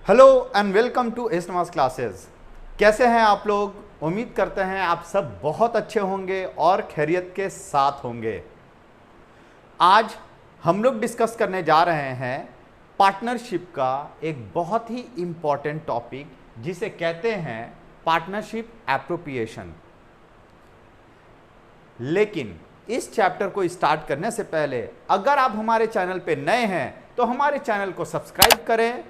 Hello and welcome to S Nawaz classes. कैसे हैं आप लोग? उम्मीद करते हैं आप सब बहुत अच्छे होंगे और खैरियत के साथ होंगे। आज हम लोग डिस्कस करने जा रहे हैं पार्टनरशिप का एक बहुत ही इम्पॉर्टेंट टॉपिक, जिसे कहते हैं पार्टनरशिप एप्रोप्रिएशन। लेकिन इस चैप्टर को स्टार्ट करने से पहले अगर आप हमारे चैनल पे नए हैं तो हमारे चैनल को सब्सक्राइब करें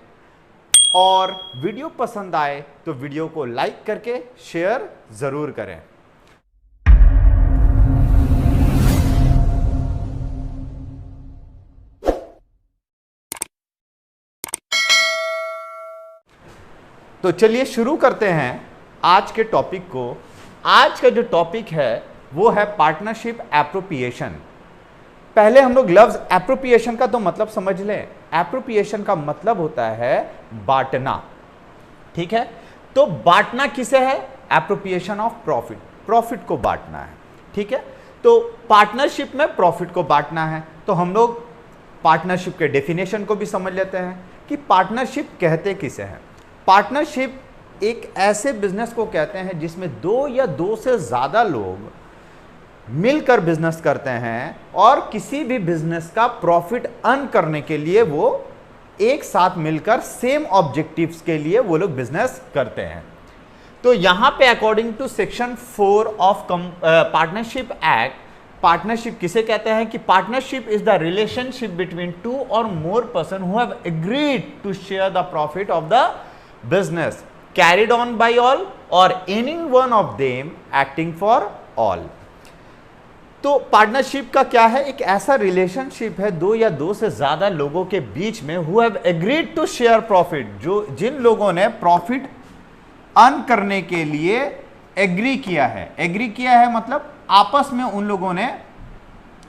और वीडियो पसंद आए तो वीडियो को लाइक करके शेयर जरूर करें। तो चलिए शुरू करते हैं आज के टॉपिक को। आज का जो टॉपिक है वो है पार्टनरशिप एप्रोप्रिएशन। पहले हम लोग लफ्ज एप्रोप्रिएशन का तो मतलब समझ लें। एप्रोप्रिएशन का मतलब होता है बांटना, ठीक है। तो बांटना किसे है? एप्रोप्रिएशन ऑफ प्रॉफिट, प्रॉफिट को बांटना है, ठीक है। तो पार्टनरशिप में प्रॉफिट को बांटना है। तो हम लोग पार्टनरशिप के डेफिनेशन को भी समझ लेते हैं कि पार्टनरशिप कहते किसे हैं। पार्टनरशिप एक ऐसे बिजनेस को कहते हैं जिसमें दो या दो से ज्यादा लोग मिलकर बिजनेस करते हैं और किसी भी बिजनेस का प्रॉफिट अर्न करने के लिए वो एक साथ मिलकर सेम ऑब्जेक्टिव्स के लिए वो लोग बिजनेस करते हैं। तो यहां पे according to section 4 of partnership act, partnership किसे कहते हैं कि partnership is the relationship between two or more person who have agreed to share the profit of the business carried on by all or any one of them acting for all. तो partnership का क्या है? एक ऐसा relationship है दो या दो से ज्यादा लोगों के बीच में who have agreed to share profit, जो जिन लोगों ने प्रॉफिट अर्न करने के लिए एग्री किया है। एग्री किया है मतलब आपस में उन लोगों ने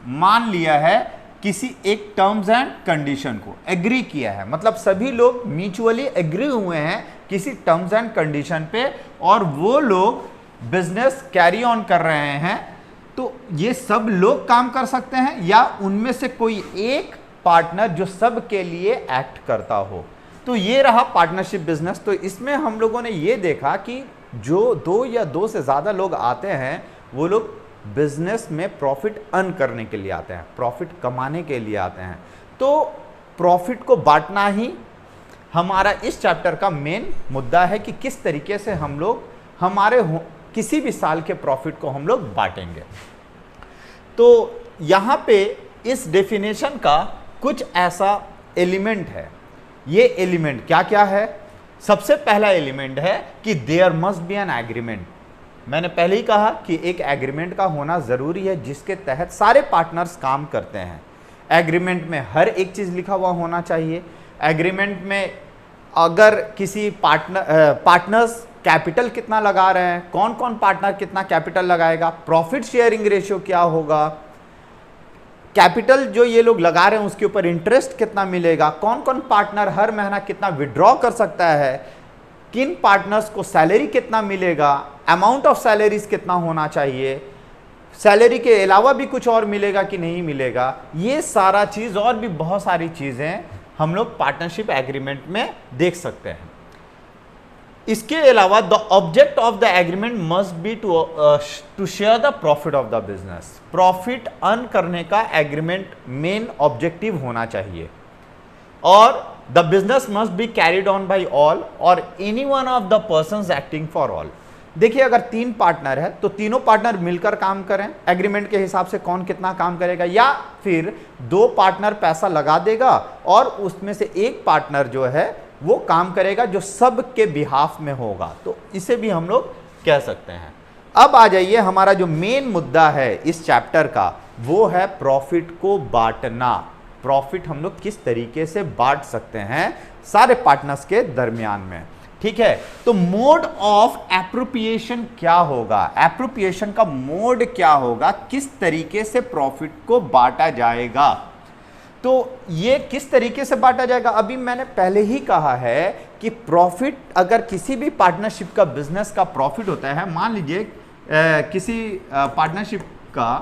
मान लिया है किसी एक टर्म्स एंड कंडीशन को। एग्री किया है मतलब सभी लोग म्यूचुअली एग्री हुए हैं किसी टर्म्स एंड कंडीशन पे और वो लोग बिजनेस कैरी ऑन कर रहे हैं। तो ये सब लोग काम कर सकते हैं या उनमें से कोई एक पार्टनर जो सब के लिए एक्ट करता हो। तो ये रहा पार्टनरशिप बिजनेस। तो इसमें हम लोगों ने ये देखा कि जो दो या दो से ज्यादा लोग आते हैं वो लोग बिजनेस में प्रॉफिट अर्न करने के लिए आते हैं, प्रॉफिट कमाने के लिए आते हैं। तो प्रॉफिट को बांटना ही हमारा इस चैप्टर का मेन मुद्दा है कि किस तरीके से हम लोग हमारे किसी भी साल के प्रॉफिट को हम लोग बांटेंगे। तो यहां पे इस डेफिनेशन का कुछ ऐसा एलिमेंट है। ये एलिमेंट क्या क्या है? सबसे पहला एलिमेंट है कि there must be an agreement. मैंने पहले ही कहा कि एक एग्रीमेंट का होना जरूरी है जिसके तहत सारे पार्टनर्स काम करते हैं। एग्रीमेंट में हर एक चीज लिखा हुआ होना चाहिए। एग्रीमेंट में अगर किसी पार्टनर्स कैपिटल कितना लगा रहे हैं, कौन कौन पार्टनर कितना कैपिटल लगाएगा, प्रॉफिट शेयरिंग रेशियो क्या होगा, कैपिटल जो ये लोग लगा रहे हैं उसके ऊपर इंटरेस्ट कितना मिलेगा, कौन कौन पार्टनर हर महीना कितना विड्रॉ कर सकता है, किन पार्टनर्स को सैलरी कितना मिलेगा, अमाउंट ऑफ सैलरीज कितना होना चाहिए, सैलरी के अलावा भी कुछ और मिलेगा कि नहीं मिलेगा। ये सारा चीज और भी बहुत सारी चीजें हम लोग पार्टनरशिप एग्रीमेंट में देख सकते हैं। इसके अलावा the object of the agreement must be to share the profit of the business. Profit earn करने का एग्रीमेंट मेन ऑब्जेक्टिव होना चाहिए और the business must be carried on by all or any one of the persons acting for all. देखिए अगर तीन partner है तो तीनों पार्टनर मिलकर काम करें एग्रीमेंट के हिसाब से कौन कितना काम करेगा, या फिर दो पार्टनर पैसा लगा देगा और उसमें से एक पार्टनर जो है वो काम करेगा जो सब के बिहाफ में होगा। तो इसे भी हम लोग कह सकते हैं। अब आ जाइए, हमारा जो मेन मुद्दा है इस चैप्टर का वो है प्रॉफिट को बांटना। प्रॉफिट हम लोग किस तरीके से बांट सकते हैं सारे पार्टनर्स के दरमियान में, ठीक है। तो मोड ऑफ एप्रोप्रिएशन क्या होगा, एप्रोप्रिएशन का मोड क्या होगा, किस तरीके से प्रॉफिट को बांटा जाएगा। तो ये किस तरीके से बांटा जाएगा? अभी मैंने पहले ही कहा है कि प्रॉफिट अगर किसी भी पार्टनरशिप का बिजनेस का प्रॉफिट होता है, मान लीजिए किसी पार्टनरशिप का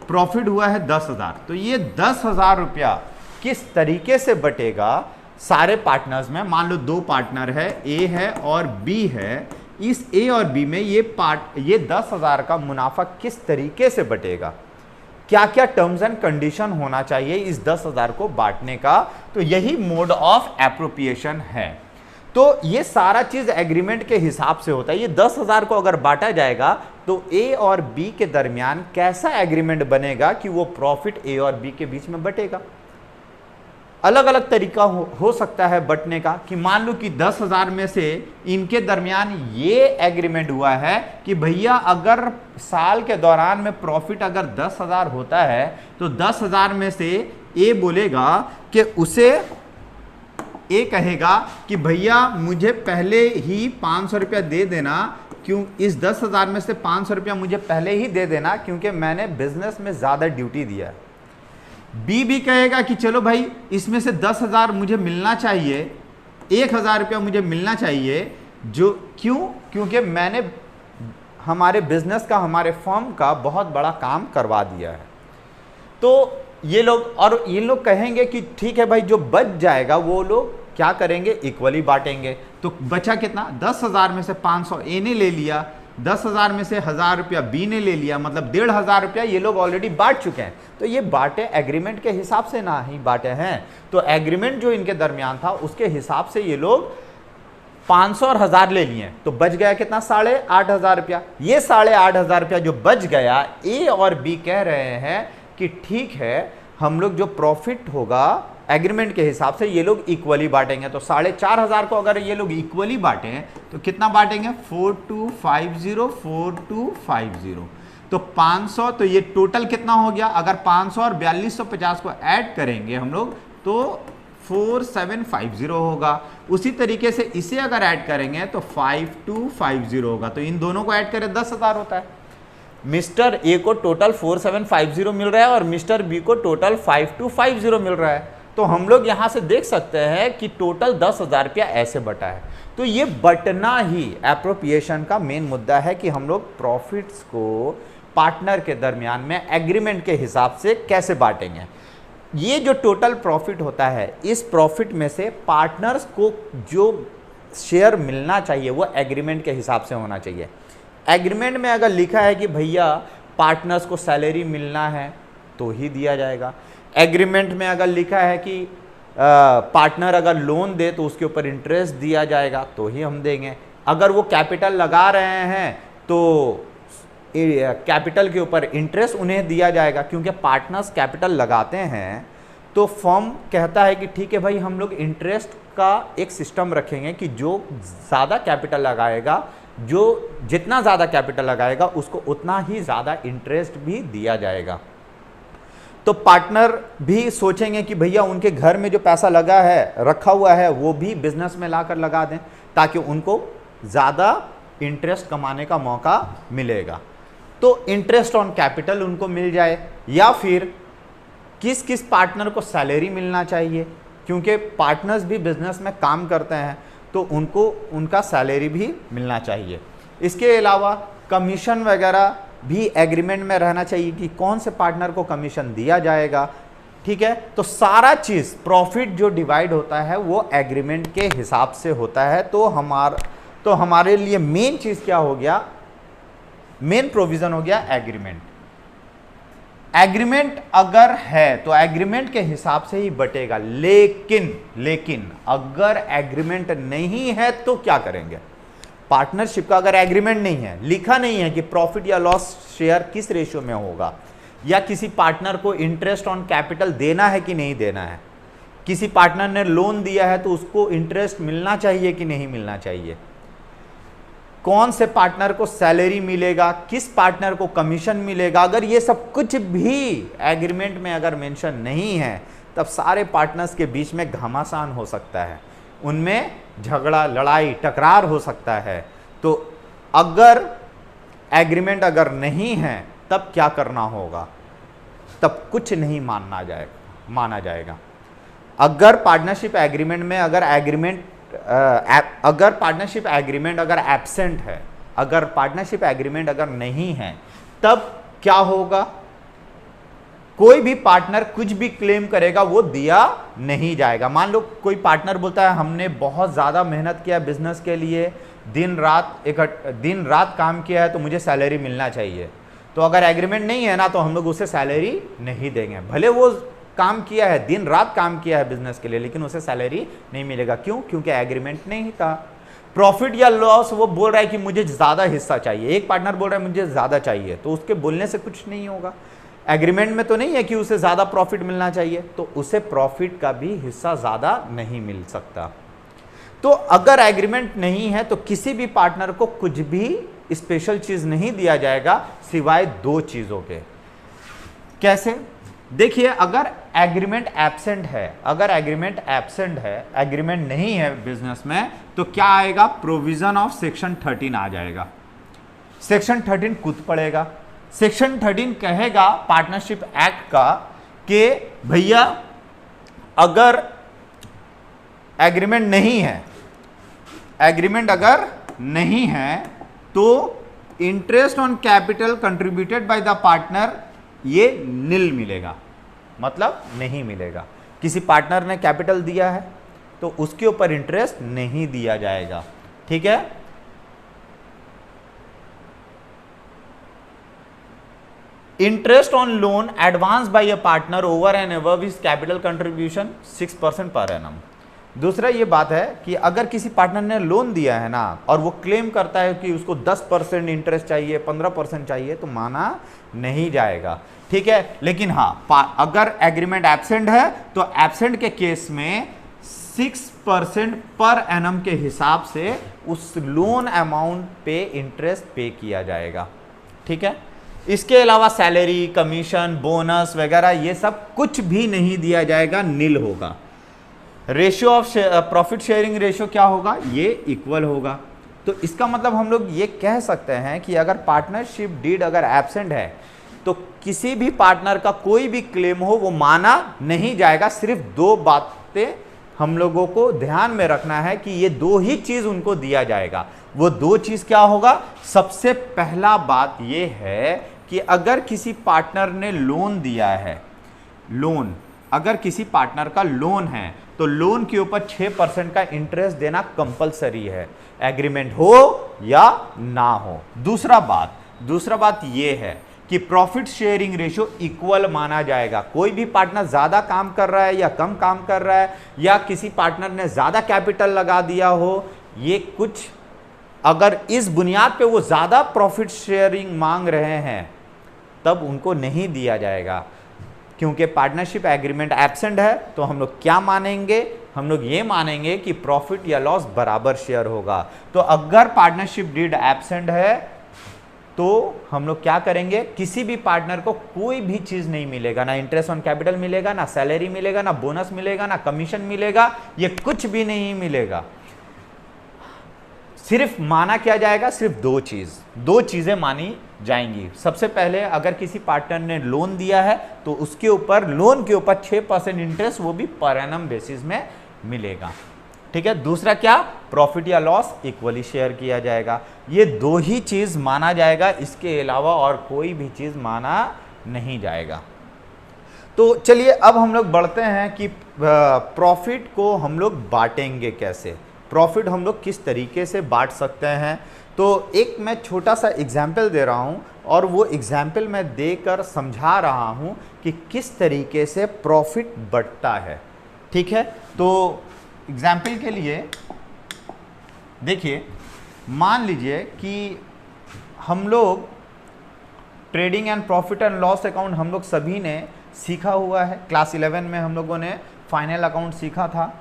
प्रॉफिट हुआ है 10,000, तो ये 10,000 रुपया किस तरीके से बटेगा सारे पार्टनर्स में, मान लो 2 पार्टनर है, ए है और बी है, इस ए और बी में ये 10,000 का मुनाफा किस तरीके से बटेगा, क्या क्या टर्म्स एंड कंडीशन होना चाहिए इस 10,000 को बांटने का, तो यही मोड ऑफ एप्रोप्रिएशन है। तो ये सारा चीज एग्रीमेंट के हिसाब से होता है। ये 10,000 को अगर बांटा जाएगा तो ए और बी के दरमियान कैसा एग्रीमेंट बनेगा कि वो प्रॉफिट ए और बी के बीच में बटेगा। अलग अलग तरीका हो सकता है बटने का, कि मान लो कि 10,000 में से इनके दरमियान ये एग्रीमेंट हुआ है कि भैया अगर साल के दौरान में प्रॉफिट अगर 10,000 होता है तो 10,000 में से ए बोलेगा कि उसे, ए कहेगा कि भैया मुझे पहले ही 500 रुपया दे देना, क्यों इस 10,000 में से 500 रुपया मुझे पहले ही दे देना क्योंकि मैंने बिजनेस में ज़्यादा ड्यूटी दिया है। बी भी कहेगा कि चलो भाई इसमें से 10,000 मुझे मिलना चाहिए, 1,000 रुपया मुझे मिलना चाहिए, जो क्योंकि मैंने हमारे बिजनेस का, हमारे फर्म का बहुत बड़ा काम करवा दिया है। तो ये लोग कहेंगे कि ठीक है भाई, जो बच जाएगा वो लोग क्या करेंगे, इक्वली बांटेंगे। तो बचा कितना, 10,000 में से 500 ए ने ले लिया, 10,000 में से 1,000 रुपया बी ने ले लिया, मतलब 1,500 रुपया ये लोग ऑलरेडी बांट चुके हैं। तो ये बांटे एग्रीमेंट के हिसाब से ना ही बांटे हैं, तो एग्रीमेंट जो इनके दरमियान था उसके हिसाब से ये लोग 500 और 1,000 ले लिए, तो बच गया कितना, 8,500 रुपया। ये 8,500 रुपया जो बच गया, ए और बी कह रहे हैं कि ठीक है, हम लोग जो प्रॉफिट होगा एग्रीमेंट के हिसाब से ये लोग इक्वली बांटेंगे। तो 4,500 को अगर ये लोग इक्वली बांटें तो कितना बांटेंगे, 4250 तो 500, तो ये टोटल कितना हो गया, अगर 500 और 4250 को ऐड करेंगे हम लोग तो 4750 होगा। उसी तरीके से इसे अगर ऐड करेंगे तो 5250 होगा। तो इन दोनों को ऐड करें 10,000 होता है। मिस्टर ए को टोटल 4750 मिल रहा है और मिस्टर बी को टोटल 5250 मिल रहा है। तो हम लोग यहां से देख सकते हैं कि टोटल 10,000 रुपया ऐसे बटा है। तो ये बटना ही एप्रोप्रिएशन का मेन मुद्दा है कि हम लोग प्रॉफिट्स को पार्टनर के दरमियान में एग्रीमेंट के हिसाब से कैसे बांटेंगे। ये जो टोटल प्रॉफिट होता है, इस प्रॉफिट में से पार्टनर्स को जो शेयर मिलना चाहिए वो एग्रीमेंट के हिसाब से होना चाहिए। एग्रीमेंट में अगर लिखा है कि भैया पार्टनर्स को सैलरी मिलना है तो ही दिया जाएगा। एग्रीमेंट में अगर लिखा है कि पार्टनर अगर लोन दे तो उसके ऊपर इंटरेस्ट दिया जाएगा तो ही हम देंगे। अगर वो कैपिटल लगा रहे हैं तो कैपिटल के ऊपर इंटरेस्ट उन्हें दिया जाएगा, क्योंकि पार्टनर्स कैपिटल लगाते हैं तो फर्म कहता है कि ठीक है भाई, हम लोग इंटरेस्ट का एक सिस्टम रखेंगे कि जो ज़्यादा कैपिटल लगाएगा, जो जितना ज़्यादा कैपिटल लगाएगा उसको उतना ही ज़्यादा इंटरेस्ट भी दिया जाएगा। तो पार्टनर भी सोचेंगे कि भैया उनके घर में जो पैसा लगा है, रखा हुआ है, वो भी बिजनेस में लाकर लगा दें ताकि उनको ज़्यादा इंटरेस्ट कमाने का मौका मिलेगा। तो इंटरेस्ट ऑन कैपिटल उनको मिल जाए, या फिर किस किस पार्टनर को सैलरी मिलना चाहिए, क्योंकि पार्टनर्स भी बिजनेस में काम करते हैं तो उनको उनका सैलरी भी मिलना चाहिए। इसके अलावा कमीशन वगैरह भी एग्रीमेंट में रहना चाहिए कि कौन से पार्टनर को कमीशन दिया जाएगा। ठीक है, तो सारा चीज़ प्रॉफिट जो डिवाइड होता है वो एग्रीमेंट के हिसाब से होता है। तो हमारे लिए मेन चीज़ क्या हो गया, मेन प्रोविज़न हो गया एग्रीमेंट। एग्रीमेंट अगर है तो एग्रीमेंट के हिसाब से ही बटेगा, लेकिन अगर एग्रीमेंट नहीं है तो क्या करेंगे। पार्टनरशिप का अगर एग्रीमेंट नहीं है, लिखा नहीं है कि प्रॉफिट या लॉस शेयर किस रेशियो में होगा, या किसी पार्टनर को इंटरेस्ट ऑन कैपिटल देना है कि नहीं देना है, किसी पार्टनर ने लोन दिया है तो उसको इंटरेस्ट मिलना चाहिए कि नहीं मिलना चाहिए, कौन से पार्टनर को सैलरी मिलेगा, किस पार्टनर को कमीशन मिलेगा, अगर ये सब कुछ भी एग्रीमेंट में अगर मेंशन नहीं है तब सारे पार्टनर्स के बीच में घमासान हो सकता है, उनमें झगड़ा, लड़ाई, टकरार हो सकता है। तो अगर एग्रीमेंट अगर नहीं है तब क्या करना होगा, तब कुछ नहीं माना जाएगा। अगर पार्टनरशिप एग्रीमेंट में अगर पार्टनरशिप एग्रीमेंट अगर एब्सेंट है, अगर पार्टनरशिप एग्रीमेंट अगर नहीं है, तब क्या होगा, कोई भी पार्टनर कुछ भी क्लेम करेगा वो दिया नहीं जाएगा। मान लो कोई पार्टनर बोलता है हमने बहुत ज़्यादा मेहनत किया बिजनेस के लिए, दिन रात काम किया है, तो मुझे सैलरी मिलना चाहिए। तो अगर एग्रीमेंट नहीं है ना, तो हम लोग उसे सैलरी नहीं देंगे। भले वो काम किया है, दिन रात काम किया है बिजनेस के लिए, लेकिन उसे सैलरी नहीं मिलेगा। क्यों? क्योंकि एग्रीमेंट नहीं था। प्रॉफिट या लॉस वो बोल रहा है कि मुझे ज़्यादा हिस्सा चाहिए, एक पार्टनर बोल रहा है मुझे ज़्यादा चाहिए, तो उसके बोलने से कुछ नहीं होगा। एग्रीमेंट में तो नहीं है कि उसे ज़्यादा प्रॉफिट मिलना चाहिए, तो उसे प्रॉफिट का भी हिस्सा ज़्यादा नहीं मिल सकता। तो अगर एग्रीमेंट नहीं है तो किसी भी पार्टनर को कुछ भी स्पेशल चीज़ नहीं दिया जाएगा सिवाय दो चीज़ों के। कैसे? देखिए, अगर एग्रीमेंट एब्सेंट है, एग्रीमेंट नहीं है बिजनेस में, तो क्या आएगा? प्रोविजन ऑफ सेक्शन 13 आ जाएगा। सेक्शन 13 कूद पड़ेगा। सेक्शन 13 कहेगा पार्टनरशिप एक्ट का कि भैया अगर एग्रीमेंट अगर नहीं है तो interest on capital contributed by the partner ये नील मिलेगा, मतलब नहीं मिलेगा। किसी पार्टनर ने कैपिटल दिया है तो उसके ऊपर इंटरेस्ट नहीं दिया जाएगा। ठीक है? Interest on loan advance by a partner over and above his capital contribution 6% per annum. दूसरा ये बात है कि अगर किसी पार्टनर ने लोन दिया है ना और वो क्लेम करता है कि उसको 10% इंटरेस्ट चाहिए, 15% चाहिए, तो माना नहीं जाएगा। ठीक है? लेकिन हाँ, अगर एग्रीमेंट एब्सेंट है तो एब्सेंट के केस में 6% पर एनम के हिसाब से उस लोन अमाउंट पे इंटरेस्ट पे किया जाएगा। ठीक है? इसके अलावा सैलरी, कमीशन, बोनस वगैरह ये सब कुछ भी नहीं दिया जाएगा, नील होगा। Ratio of profit sharing ratio क्या होगा? ये इक्वल होगा। तो इसका मतलब हम लोग ये कह सकते हैं कि अगर पार्टनरशिप डीड अगर एब्सेंट है तो किसी भी पार्टनर का कोई भी क्लेम हो वो माना नहीं जाएगा। सिर्फ दो बातें हम लोगों को ध्यान में रखना है कि ये दो ही चीज उनको दिया जाएगा। वो दो चीज क्या होगा? सबसे पहला बात ये है कि अगर किसी पार्टनर ने लोन दिया है, अगर किसी पार्टनर का लोन है तो लोन के ऊपर 6% का इंटरेस्ट देना कंपलसरी है, एग्रीमेंट हो या ना हो। दूसरा बात यह है कि प्रॉफिट शेयरिंग रेशियो इक्वल माना जाएगा। कोई भी पार्टनर ज्यादा काम कर रहा है या कम काम कर रहा है, या किसी पार्टनर ने ज्यादा कैपिटल लगा दिया हो, ये कुछ अगर इस बुनियाद पे वो ज्यादा प्रॉफिट शेयरिंग मांग रहे हैं तब उनको नहीं दिया जाएगा। क्योंकि पार्टनरशिप एग्रीमेंट एब्सेंट है तो हम लोग क्या मानेंगे? हम लोग ये मानेंगे कि प्रॉफिट या लॉस बराबर शेयर होगा। तो अगर पार्टनरशिप डीड एब्सेंट है तो हम लोग क्या करेंगे? किसी भी पार्टनर को कोई भी चीज नहीं मिलेगा, ना इंटरेस्ट ऑन कैपिटल मिलेगा, ना सैलरी मिलेगा, ना बोनस मिलेगा, ना कमीशन मिलेगा, ये कुछ भी नहीं मिलेगा। सिर्फ माना क्या जाएगा? सिर्फ दो चीजें मानी जाएंगी। सबसे पहले अगर किसी पार्टनर ने लोन दिया है तो उसके ऊपर लोन के ऊपर 6% इंटरेस्ट वो भी पर एनम बेसिस में मिलेगा। ठीक है? दूसरा क्या? प्रॉफिट या लॉस इक्वली शेयर किया जाएगा। ये दो ही चीज माना जाएगा, इसके अलावा और कोई भी चीज माना नहीं जाएगा। तो चलिए अब हम लोग बढ़ते हैं कि प्रॉफिट को हम लोग बांटेंगे कैसे, प्रॉफिट हम लोग किस तरीके से बांट सकते हैं। तो एक मैं छोटा सा एग्जाम्पल दे रहा हूँ और वो एग्जाम्पल मैं देकर समझा रहा हूँ कि किस तरीके से प्रॉफिट बढ़ता है। ठीक है? तो एग्जाम्पल के लिए देखिए, मान लीजिए कि हम लोग trading and profit and loss account हम लोग सभी ने सीखा हुआ है। क्लास 11 में हम लोगों ने फाइनल अकाउंट सीखा था।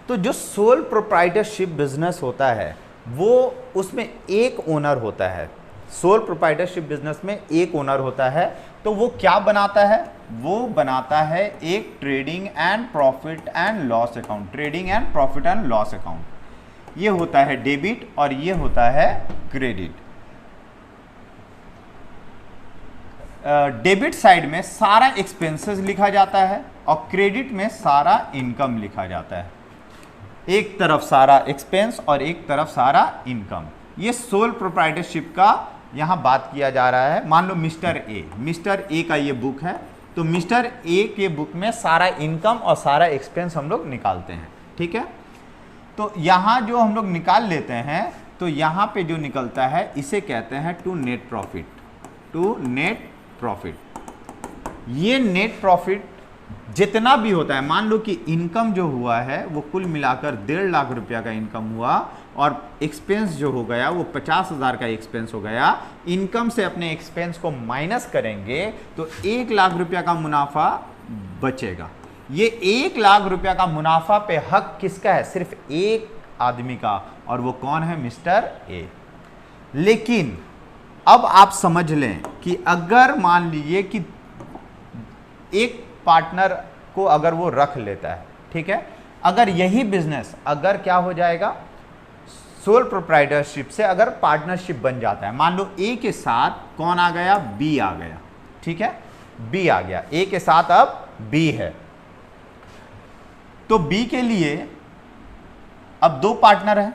तो जो सोल प्रोप्राइटरशिप बिजनेस होता है वो उसमें एक ओनर होता है। सोल प्रोप्राइटरशिप बिजनेस में एक ओनर होता है। तो वो क्या बनाता है? वो बनाता है एक trading and profit and loss account. Trading and profit and loss account ये होता है डेबिट और ये होता है क्रेडिट। डेबिट साइड में सारा एक्सपेंसेस लिखा जाता है और क्रेडिट में सारा इनकम लिखा जाता है। एक तरफ सारा एक्सपेंस और एक तरफ सारा इनकम। ये सोल प्रोप्राइटरशिप का यहाँ बात किया जा रहा है। मान लो मिस्टर ए का ये बुक है, तो मिस्टर ए के बुक में सारा इनकम और सारा एक्सपेंस हम लोग निकालते हैं। ठीक है, तो यहाँ जो हम लोग निकाल लेते हैं, तो यहाँ पे जो निकलता है इसे कहते हैं to net profit. To net profit, ये नेट प्रॉफिट जितना भी होता है, मान लो कि इनकम जो हुआ है वो कुल मिलाकर 1.5 लाख रुपया का इनकम हुआ और एक्सपेंस जो हो गया वो 50,000 का एक्सपेंस हो गया। इनकम से अपने एक्सपेंस को माइनस करेंगे तो 1 लाख रुपया का मुनाफा बचेगा। ये 1 लाख रुपया का मुनाफा पे हक किसका है? सिर्फ एक आदमी का, और वो कौन है? Mister A. लेकिन अब आप समझ लें कि अगर मान लीजिए कि एक पार्टनर को अगर वो रख लेता है, ठीक है, अगर यही बिजनेस अगर क्या हो जाएगा, सोल प्रोप्राइटरशिप से अगर पार्टनरशिप बन जाता है, मान लो ए के साथ कौन आ गया? बी आ गया। ठीक है, बी आ गया, ए के साथ अब बी है, तो बी के लिए अब 2 पार्टनर है,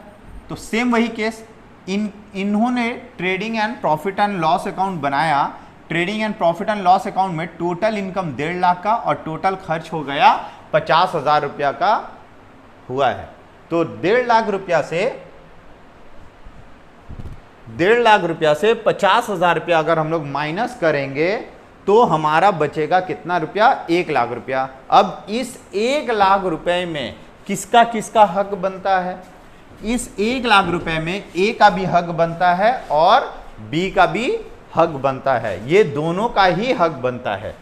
तो सेम वही केस, इन्होंने trading and profit and loss account बनाया। Trading and profit and loss account में टोटल इनकम 1.5 लाख का और टोटल खर्च हो गया 50,000 रुपया का हुआ है। तो 1.5 लाख रुपया से 50,000 रुपया अगर हम लोग माइनस करेंगे तो हमारा बचेगा कितना रुपया? 1 लाख रुपया। अब इस 1 लाख रुपए में किसका किसका हक बनता है? इस 1 लाख रुपए में ए का भी हक बनता है और बी का भी हक बनता है, ये दोनों का ही हक बनता है।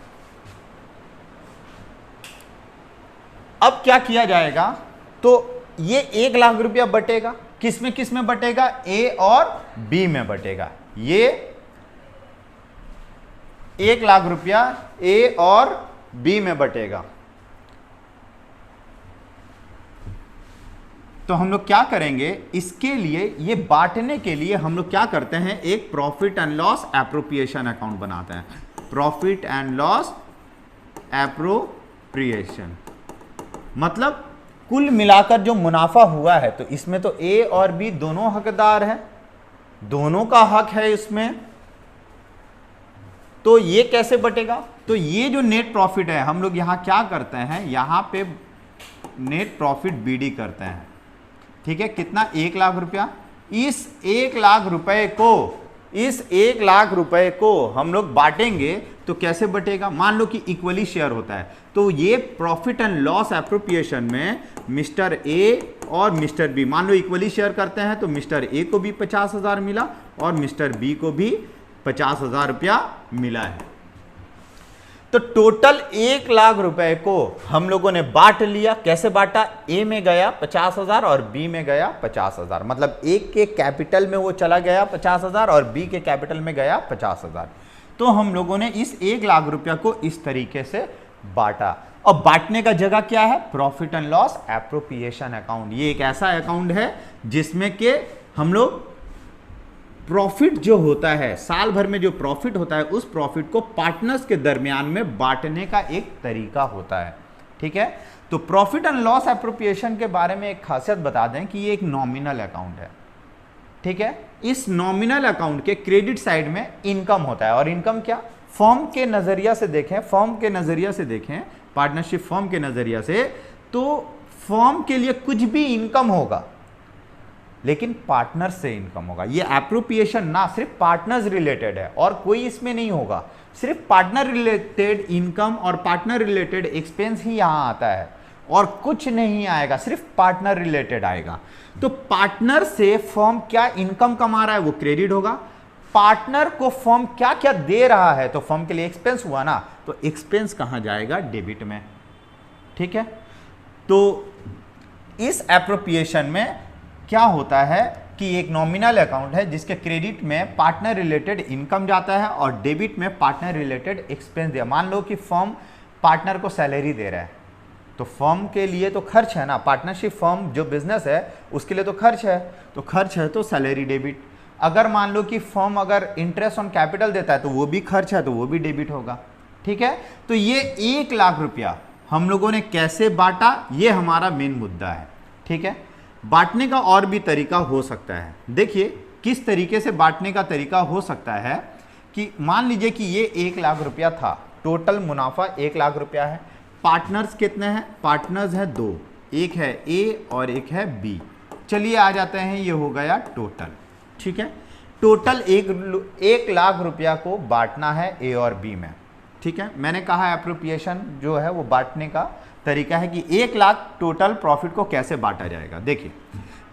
अब क्या किया जाएगा? तो ये 1 लाख रुपया बटेगा, किस में बटेगा? ए और बी में बटेगा। ये 1 लाख रुपया ए और बी में बटेगा। तो हम लोग क्या करेंगे इसके लिए? ये बांटने के लिए हम लोग क्या करते हैं? एक profit and loss appropriation account बनाते हैं। प्रॉफिट एंड लॉस एप्रोप्रिएशन मतलब कुल मिलाकर जो मुनाफा हुआ है, तो इसमें तो ए और बी दोनों हकदार हैं, दोनों का हक है इसमें। तो ये कैसे बटेगा? तो ये जो नेट प्रॉफिट है, हम लोग यहां क्या करते हैं? यहां पे नेट प्रॉफिट बीडी करते हैं। ठीक है, कितना? 1 लाख रुपया। इस 1 लाख रुपए को हम लोग बांटेंगे तो कैसे बटेगा? मान लो कि इक्वली शेयर होता है, तो ये प्रॉफिट एंड लॉस एप्रोप्रिएशन में मिस्टर ए और मिस्टर बी मान लो इक्वली शेयर करते हैं, तो मिस्टर ए को भी 50,000 मिला और मिस्टर बी को भी 50,000 रुपया मिला है। तो टोटल 1 लाख रुपए को हम लोगों ने बांट लिया। कैसे बांटा? ए में गया 50,000 और बी में गया 50,000, मतलब ए के कैपिटल में वो चला गया 50,000 और बी के कैपिटल में गया 50,000। तो हम लोगों ने इस 1 लाख रुपया को इस तरीके से बांटा। और बांटने का जगह क्या है? Profit and loss appropriation account. ये एक ऐसा अकाउंट है जिसमें के हम लोग प्रॉफिट जो होता है, साल भर में जो प्रॉफिट होता है, उस प्रॉफिट को पार्टनर्स के दरमियान में बांटने का एक तरीका होता है। ठीक है, तो प्रॉफिट एंड लॉस एप्रोप्रिएशन के बारे में एक खासियत बता दें कि ये एक नॉमिनल अकाउंट है। ठीक है, इस नॉमिनल अकाउंट के क्रेडिट साइड में इनकम होता है। और इनकम क्या? फर्म के नजरिया से देखें, पार्टनरशिप फर्म के नजरिया से, तो फर्म के लिए कुछ भी इनकम होगा लेकिन पार्टनर से इनकम होगा। ये एप्रोप्रिएशन ना सिर्फ पार्टनर्स रिलेटेड है और कोई इसमें नहीं होगा, सिर्फ पार्टनर रिलेटेड इनकम और पार्टनर रिलेटेड एक्सपेंस ही यहां आता है और कुछ नहीं आएगा, सिर्फ पार्टनर रिलेटेड आएगा। तो पार्टनर से फर्म क्या इनकम कमा रहा है वो क्रेडिट होगा। पार्टनर को फर्म क्या क्या दे रहा है, तो फर्म के लिए एक्सपेंस हुआ ना, तो एक्सपेंस कहां जाएगा? डेबिट में। ठीक है, तो इस एप्रोप्रिएशन में क्या होता है कि एक नॉमिनल अकाउंट है जिसके क्रेडिट में पार्टनर रिलेटेड इनकम जाता है और डेबिट में पार्टनर रिलेटेड एक्सपेंस दिया। मान लो कि फर्म पार्टनर को सैलरी दे रहा है, तो फर्म के लिए तो खर्च है ना, पार्टनरशिप फर्म जो बिजनेस है उसके लिए तो खर्च है, तो खर्च है तो सैलरी डेबिट। अगर मान लो कि फर्म अगर इंटरेस्ट ऑन कैपिटल देता है तो वो भी खर्च है, तो वो भी डेबिट होगा। ठीक है, तो ये 1 लाख रुपया हम लोगों ने कैसे बांटा, ये हमारा मेन मुद्दा है। ठीक है, बांटने का और भी तरीका हो सकता है। देखिए किस तरीके से बांटने का तरीका हो सकता है कि मान लीजिए कि ये 1 लाख रुपया था, टोटल मुनाफा 1 लाख रुपया है। पार्टनर्स कितने हैं? पार्टनर्स हैं 2, एक है ए और एक है बी। चलिए आ जाते हैं, ये हो गया टोटल। ठीक है, टोटल 1 लाख रुपया को बांटना है ए और बी में। ठीक है, मैंने कहा एप्रोप्रिएशन जो है वो बांटने का तरीका है कि 1 लाख टोटल प्रॉफिट को कैसे बांटा जाएगा। देखिए,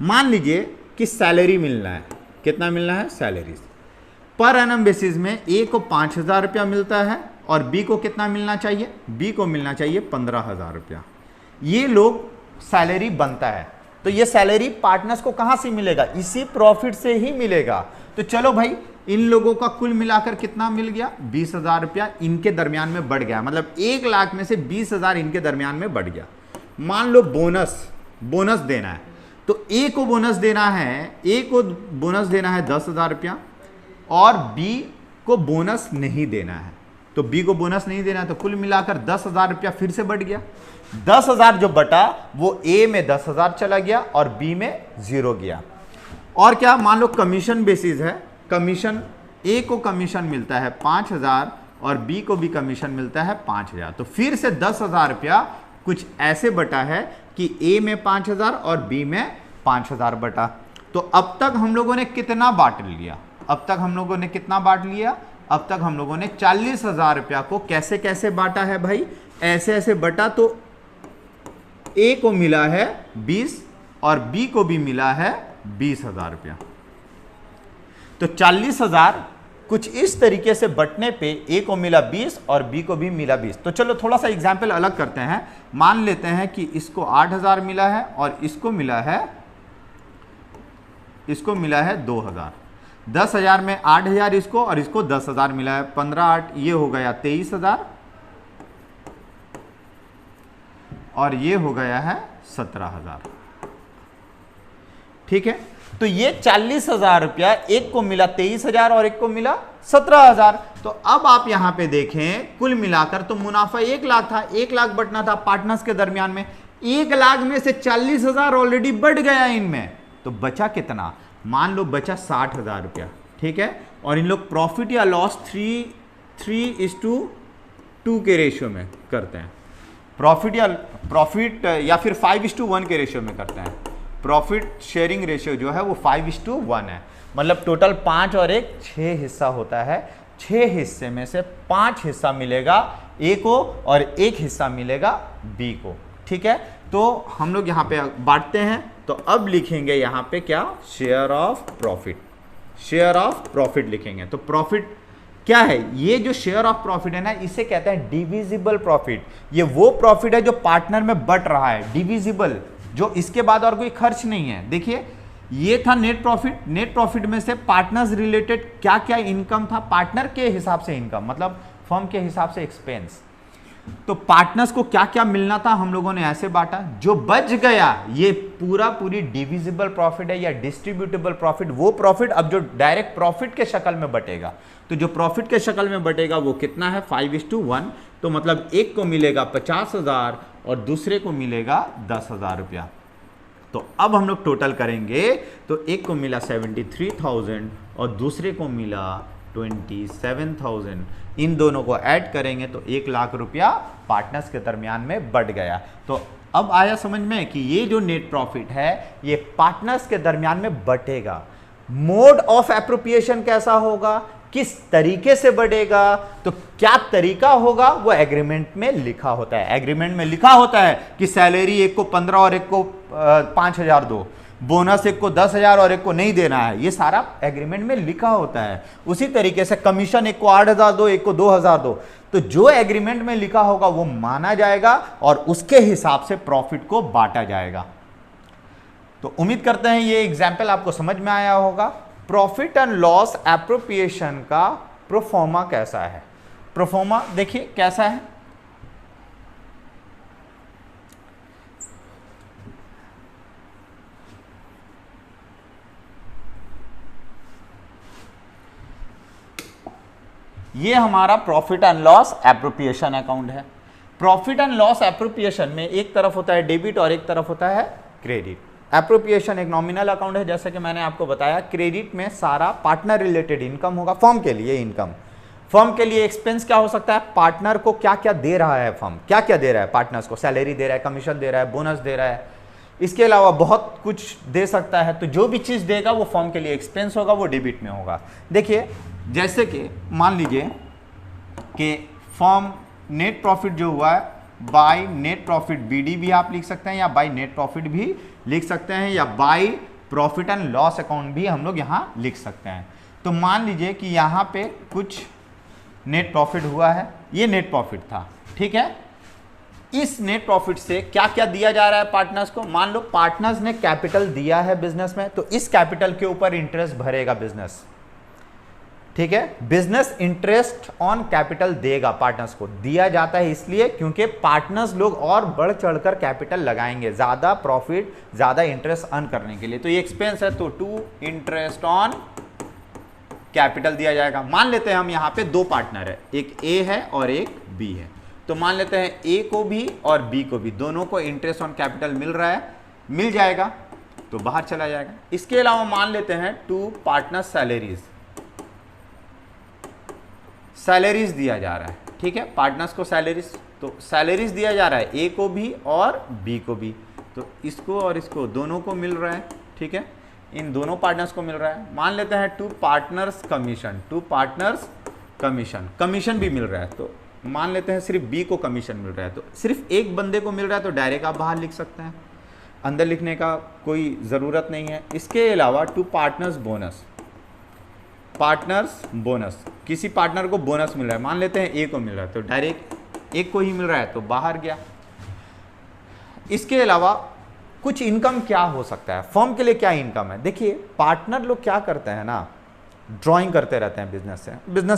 मान लीजिए कि सैलरी मिलना है, कितना मिलना है? सैलरीज पर एनम बेसिस में ए को 5,000 रुपया मिलता है और बी को कितना मिलना चाहिए? बी को मिलना चाहिए 15,000 रुपया। ये लोग सैलरी बनता है, तो ये सैलरी पार्टनर्स को कहां से मिलेगा? इसी प्रॉफिट से ही मिलेगा। तो चलो भाई, इन लोगों का कुल मिलाकर कितना मिल गया? 20,000 रुपया इनके दरमियान में बढ़ गया, मतलब 1 लाख में से 20,000 इनके दरमियान में बढ़ गया। मान लो बोनस देना है, तो ए को बोनस देना है, ए को बोनस देना है 10,000 रुपया और बी को बोनस नहीं देना है। तो बी को बोनस नहीं देना है, तो कुल मिलाकर 10,000 रुपया फिर से बढ़ गया। 10,000 जो बटा वो ए में 10,000 चला गया और बी में 0 गया। और क्या, मान लो कमीशन बेसिस है, कमीशन ए को कमीशन मिलता है 5,000 और बी को भी कमीशन मिलता है 5,000। तो फिर से 10,000 रुपया कुछ ऐसे बटा है कि ए में 5,000 और बी में 5,000 बटा। तो अब तक हम लोगों ने कितना बांट लिया? अब तक हम लोगों ने कितना बांट लिया? अब तक हम लोगों ने 40,000 रुपया को कैसे कैसे बांटा है भाई? ऐसे ऐसे बटा। तो ए को मिला है 20 और बी को भी मिला है 20,000 रुपया। तो 40,000 कुछ इस तरीके से बटने पे ए को मिला 20 और बी को भी मिला 20। तो चलो थोड़ा सा एग्जाम्पल अलग करते हैं। मान लेते हैं कि इसको 8,000 मिला है और इसको मिला है 2,000। 10,000 में 8,000 इसको और इसको 10,000 मिला है। 15 8 ये हो गया 23,000 और ये हो गया है 17,000। ठीक है, तो ये 40,000 रुपया, एक को मिला 23,000 और एक को मिला 17,000। तो अब आप यहां पे देखें, कुल मिलाकर तो मुनाफा 1 लाख था, 1 लाख बटना था पार्टनर्स के दरमियान में। 1 लाख में से 40,000 ऑलरेडी बढ़ गया इनमें, तो बचा कितना? मान लो बचा 60,000 रुपया। ठीक है, और इन लोग प्रॉफिट या लॉस 3:2 के रेशियो में करते हैं। प्रॉफिट या फिर 5:1 के रेशियो में करते हैं। प्रॉफिट शेयरिंग रेशियो जो है वो 5:1 है, मतलब टोटल 5 और 1 6 हिस्सा होता है। 6 हिस्से में से 5 हिस्सा मिलेगा ए को और 1 हिस्सा मिलेगा बी को। ठीक है, तो हम लोग यहाँ पे बांटते हैं, तो अब लिखेंगे यहाँ पे क्या? Share of profit. Share of profit लिखेंगे। तो प्रॉफिट क्या है? ये जो शेयर ऑफ प्रॉफिट है ना, इसे कहते हैं डिविजिबल प्रॉफिट। ये वो प्रॉफिट है जो पार्टनर में बट रहा है, डिविजिबल, जो इसके बाद और कोई खर्च नहीं है। देखिए, ये था नेट प्रॉफिट। नेट प्रॉफिट में से पार्टनर्स रिलेटेड क्या क्या इनकम था? पार्टनर के हिसाब से इनकम, मतलब फर्म के हिसाब से एक्सपेंस। तो पार्टनर्स को क्या क्या मिलना था हम लोगों ने ऐसे बांटा। जो बच गया ये पूरी डिविजिबल प्रॉफिट है या डिस्ट्रीब्यूटेबल प्रॉफिट। वो प्रॉफिट अब जो डायरेक्ट प्रॉफिट के शक्ल में बटेगा, तो जो प्रॉफिट के शक्ल में बटेगा वो कितना है? 5:1। तो मतलब एक को मिलेगा 50,000 और दूसरे को मिलेगा 10,000 रुपया। तो अब हम लोग टोटल करेंगे, तो एक को मिला 73,000 और दूसरे को मिला 27,000। इन दोनों को ऐड करेंगे तो 1 लाख रुपया पार्टनर्स के दरमियान में बढ़ गया। तो अब आया समझ में कि ये जो नेट प्रॉफिट है ये पार्टनर्स के दरमियान में बटेगा। मोड ऑफ एप्रोप्रिएशन कैसा होगा, किस तरीके से बढ़ेगा, तो क्या तरीका होगा वो एग्रीमेंट में लिखा होता है। एग्रीमेंट में लिखा होता है कि सैलरी एक को 15 और एक को 5,000 दो, बोनस एक को 10,000 और एक को नहीं देना है। ये सारा एग्रीमेंट में लिखा होता है। उसी तरीके से कमीशन एक को 8,000 दो, एक को 2,000 दो। तो जो एग्रीमेंट में लिखा होगा वो माना जाएगा और उसके हिसाब से प्रॉफिट को बांटा जाएगा। तो उम्मीद करते हैं ये एग्जाम्पल आपको समझ में आया होगा। प्रॉफिट एंड लॉस एप्रोप्रिएशन का प्रोफॉर्मा कैसा है? प्रोफॉर्मा देखिए कैसा है। ये हमारा profit and loss appropriation account है। प्रॉफिट एंड लॉस एप्रोप्रिएशन में एक तरफ होता है डेबिट और एक तरफ होता है क्रेडिट। एप्रोप्रिएशन एक नॉमिनल अकाउंट है, जैसा कि मैंने आपको बताया। क्रेडिट में सारा पार्टनर रिलेटेड इनकम होगा, फर्म के लिए इनकम। फर्म के लिए एक्सपेंस क्या हो सकता है, पार्टनर को क्या क्या दे रहा है, फर्म क्या क्या दे रहा है पार्टनर्स को, सैलरी दे रहा है, कमीशन दे रहा है, बोनस दे रहा है, इसके अलावा बहुत कुछ दे सकता है। तो जो भी चीज देगा वो फर्म के लिए एक्सपेंस होगा, वो डेबिट में होगा। देखिए जैसे कि मान लीजिए कि फर्म नेट प्रॉफिट जो हुआ है बाय नेट प्रॉफिट बीडी भी आप लिख सकते हैं, या बाय नेट प्रॉफिट भी लिख सकते हैं, या by profit and loss account भी हम लोग यहां लिख सकते हैं। तो मान लीजिए कि यहां पे कुछ नेट प्रॉफिट हुआ है, ये नेट प्रॉफिट था, ठीक है। इस नेट प्रॉफिट से क्या क्या दिया जा रहा है पार्टनर्स को, मान लो पार्टनर्स ने कैपिटल दिया है बिजनेस में, तो इस कैपिटल के ऊपर इंटरेस्ट भरेगा बिजनेस, ठीक है। बिजनेस इंटरेस्ट ऑन कैपिटल देगा, पार्टनर्स को दिया जाता है इसलिए क्योंकि पार्टनर्स लोग और बढ़ चढ़कर कैपिटल लगाएंगे, ज्यादा प्रॉफिट ज्यादा इंटरेस्ट अर्न करने के लिए। तो ये एक्सपेंस है, तो टू इंटरेस्ट ऑन कैपिटल दिया जाएगा। मान लेते हैं हम यहाँ पे दो पार्टनर है, एक ए है और एक बी है, तो मान लेते हैं ए को भी और बी को भी, दोनों को इंटरेस्ट ऑन कैपिटल मिल रहा है, मिल जाएगा तो बाहर चला जाएगा। इसके अलावा मान लेते हैं टू पार्टनर सैलरीज दिया जा रहा है, ठीक है, पार्टनर्स को सैलरीज, तो सैलरीज दिया जा रहा है ए को भी और बी को भी, तो इसको और इसको दोनों को मिल रहा है, ठीक है, इन दोनों पार्टनर्स को मिल रहा है। मान लेते हैं टू पार्टनर्स कमीशन, कमीशन भी मिल रहा है, तो मान लेते हैं सिर्फ बी को कमीशन मिल रहा है, तो सिर्फ एक बंदे को मिल रहा है, तो डायरेक्ट आप बाहर लिख सकते हैं, अंदर लिखने का कोई ज़रूरत नहीं है। इसके अलावा टू पार्टनर्स बोनस, किसी पार्टनर को बोनस मिल रहा है, मान लेते हैं ए को मिल रहा है, तो डायरेक्ट एक को ही मिल रहा है, तो बाहर गया। इसके अलावा कुछ इनकम क्या हो सकता है, फर्म के लिए क्या इनकम है, देखिए पार्टनर लोग क्या करते हैं ना, ड्राइंग करते रहते हैं बिजनेस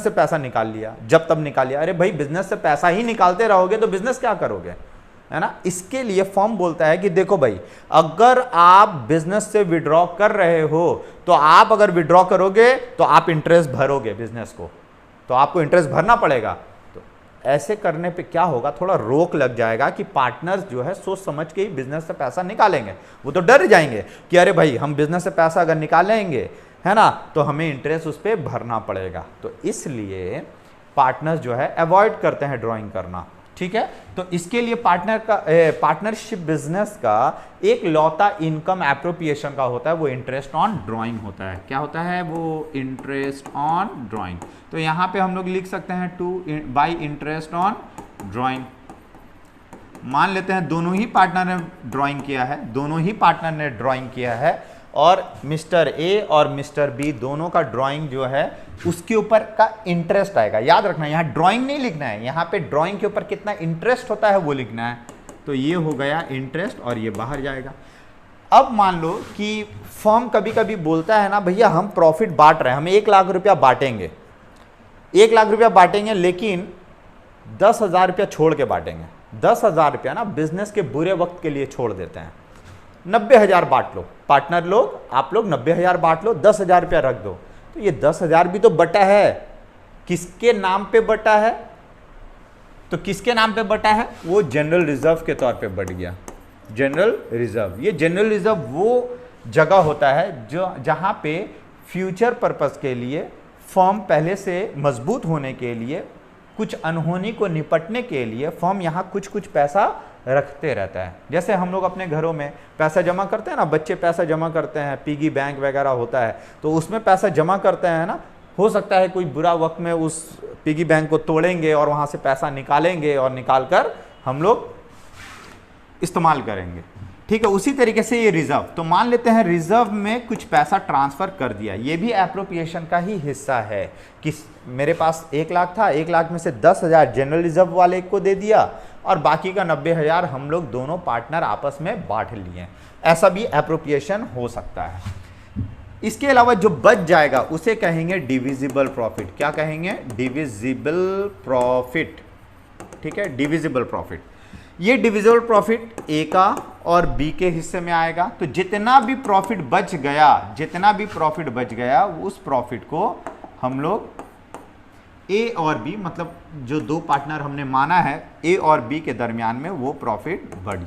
से पैसा निकाल लिया, जब तब निकाल लिया। अरे भाई बिजनेस से पैसा ही निकालते रहोगे तो बिजनेस क्या करोगे, है ना। इसके लिए फर्म बोलता है कि देखो भाई, अगर आप बिजनेस से विड्रॉ कर रहे हो तो आप अगर विड्रॉ करोगे तो आप इंटरेस्ट भरोगे बिजनेस को, तो आपको इंटरेस्ट भरना पड़ेगा। तो ऐसे करने पे क्या होगा, थोड़ा रोक लग जाएगा कि पार्टनर्स जो है सोच समझ के ही बिजनेस से पैसा निकालेंगे। वो तो डर जाएंगे कि अरे भाई हम बिजनेस से पैसा अगर निकालेंगे, है ना, तो हमें इंटरेस्ट उस पर भरना पड़ेगा। तो इसलिए पार्टनर्स जो है अवॉइड करते हैं ड्राइंग करना, ठीक है। तो इसके लिए पार्टनरशिप बिजनेस का एक लौता इनकम एप्रोप्रिएशन का होता है, वो इंटरेस्ट ऑन ड्राइंग होता है। क्या होता है वो, इंटरेस्ट ऑन ड्राइंग। तो यहां पे हम लोग लिख सकते हैं to by interest on drawing. मान लेते हैं दोनों ही पार्टनर ने ड्राइंग किया है, और मिस्टर ए और मिस्टर बी दोनों का ड्राइंग जो है उसके ऊपर का इंटरेस्ट आएगा। याद रखना यहाँ ड्राइंग नहीं लिखना है, यहाँ पे ड्राइंग के ऊपर कितना इंटरेस्ट होता है वो लिखना है। तो ये हो गया इंटरेस्ट और ये बाहर जाएगा। अब मान लो कि फर्म कभी कभी बोलता है ना, भैया हम प्रॉफिट बांट रहे हैं, हम 1 लाख रुपया बांटेंगे, 1 लाख रुपया बांटेंगे, लेकिन 10,000 रुपया छोड़ के बांटेंगे। 10,000 रुपया ना बिजनेस के बुरे वक्त के लिए छोड़ देते हैं। 90,000 बांट लो, पार्टनर लोग आप लोग 90,000 बांट लो, 10,000 रुपया रख दो। तो ये 10,000 भी तो बटा है, किसके नाम पे बटा है, तो किसके नाम पे बटा है, वो जनरल रिजर्व के तौर पे बढ़ गया। जनरल रिजर्व, ये जनरल रिजर्व वो जगह होता है जो जहां पे फ्यूचर पर्पस के लिए फर्म पहले से मजबूत होने के लिए, कुछ अनहोनी को निपटने के लिए फर्म यहाँ कुछ कुछ पैसा रखते रहता है। जैसे हम लोग अपने घरों में पैसा जमा करते हैं ना, बच्चे पैसा जमा करते हैं, पिगी बैंक वगैरह होता है, तो उसमें पैसा जमा करते हैं ना। हो सकता है कोई बुरा वक्त में उस पिगी बैंक को तोड़ेंगे और वहाँ से पैसा निकालेंगे और निकाल कर हम लोग इस्तेमाल करेंगे, ठीक है। उसी तरीके से ये रिजर्व, तो मान लेते हैं रिजर्व में कुछ पैसा ट्रांसफर कर दिया, ये भी एप्रोप्रिएशन का ही हिस्सा है कि मेरे पास 1 लाख था, 1 लाख में से 10,000 जनरल रिजर्व वाले को दे दिया और बाकी का 90,000 हम लोग दोनों पार्टनर आपस में बांट लिए। ऐसा भी एप्रोप्रिएशन हो सकता है। इसके अलावा जो बच जाएगा उसे कहेंगे डिविजिबल प्रॉफिट। क्या कहेंगे, डिविजिबल प्रॉफिट, ठीक है, डिविजिबल प्रॉफिट। ये डिविजिबल प्रॉफिट ए का और बी के हिस्से में आएगा। तो जितना भी प्रॉफिट बच गया उस प्रॉफिट को हम लोग ए और बी, मतलब जो दो पार्टनर हमने माना है ए और बी के दरमियान में, वो प्रॉफिट बढ़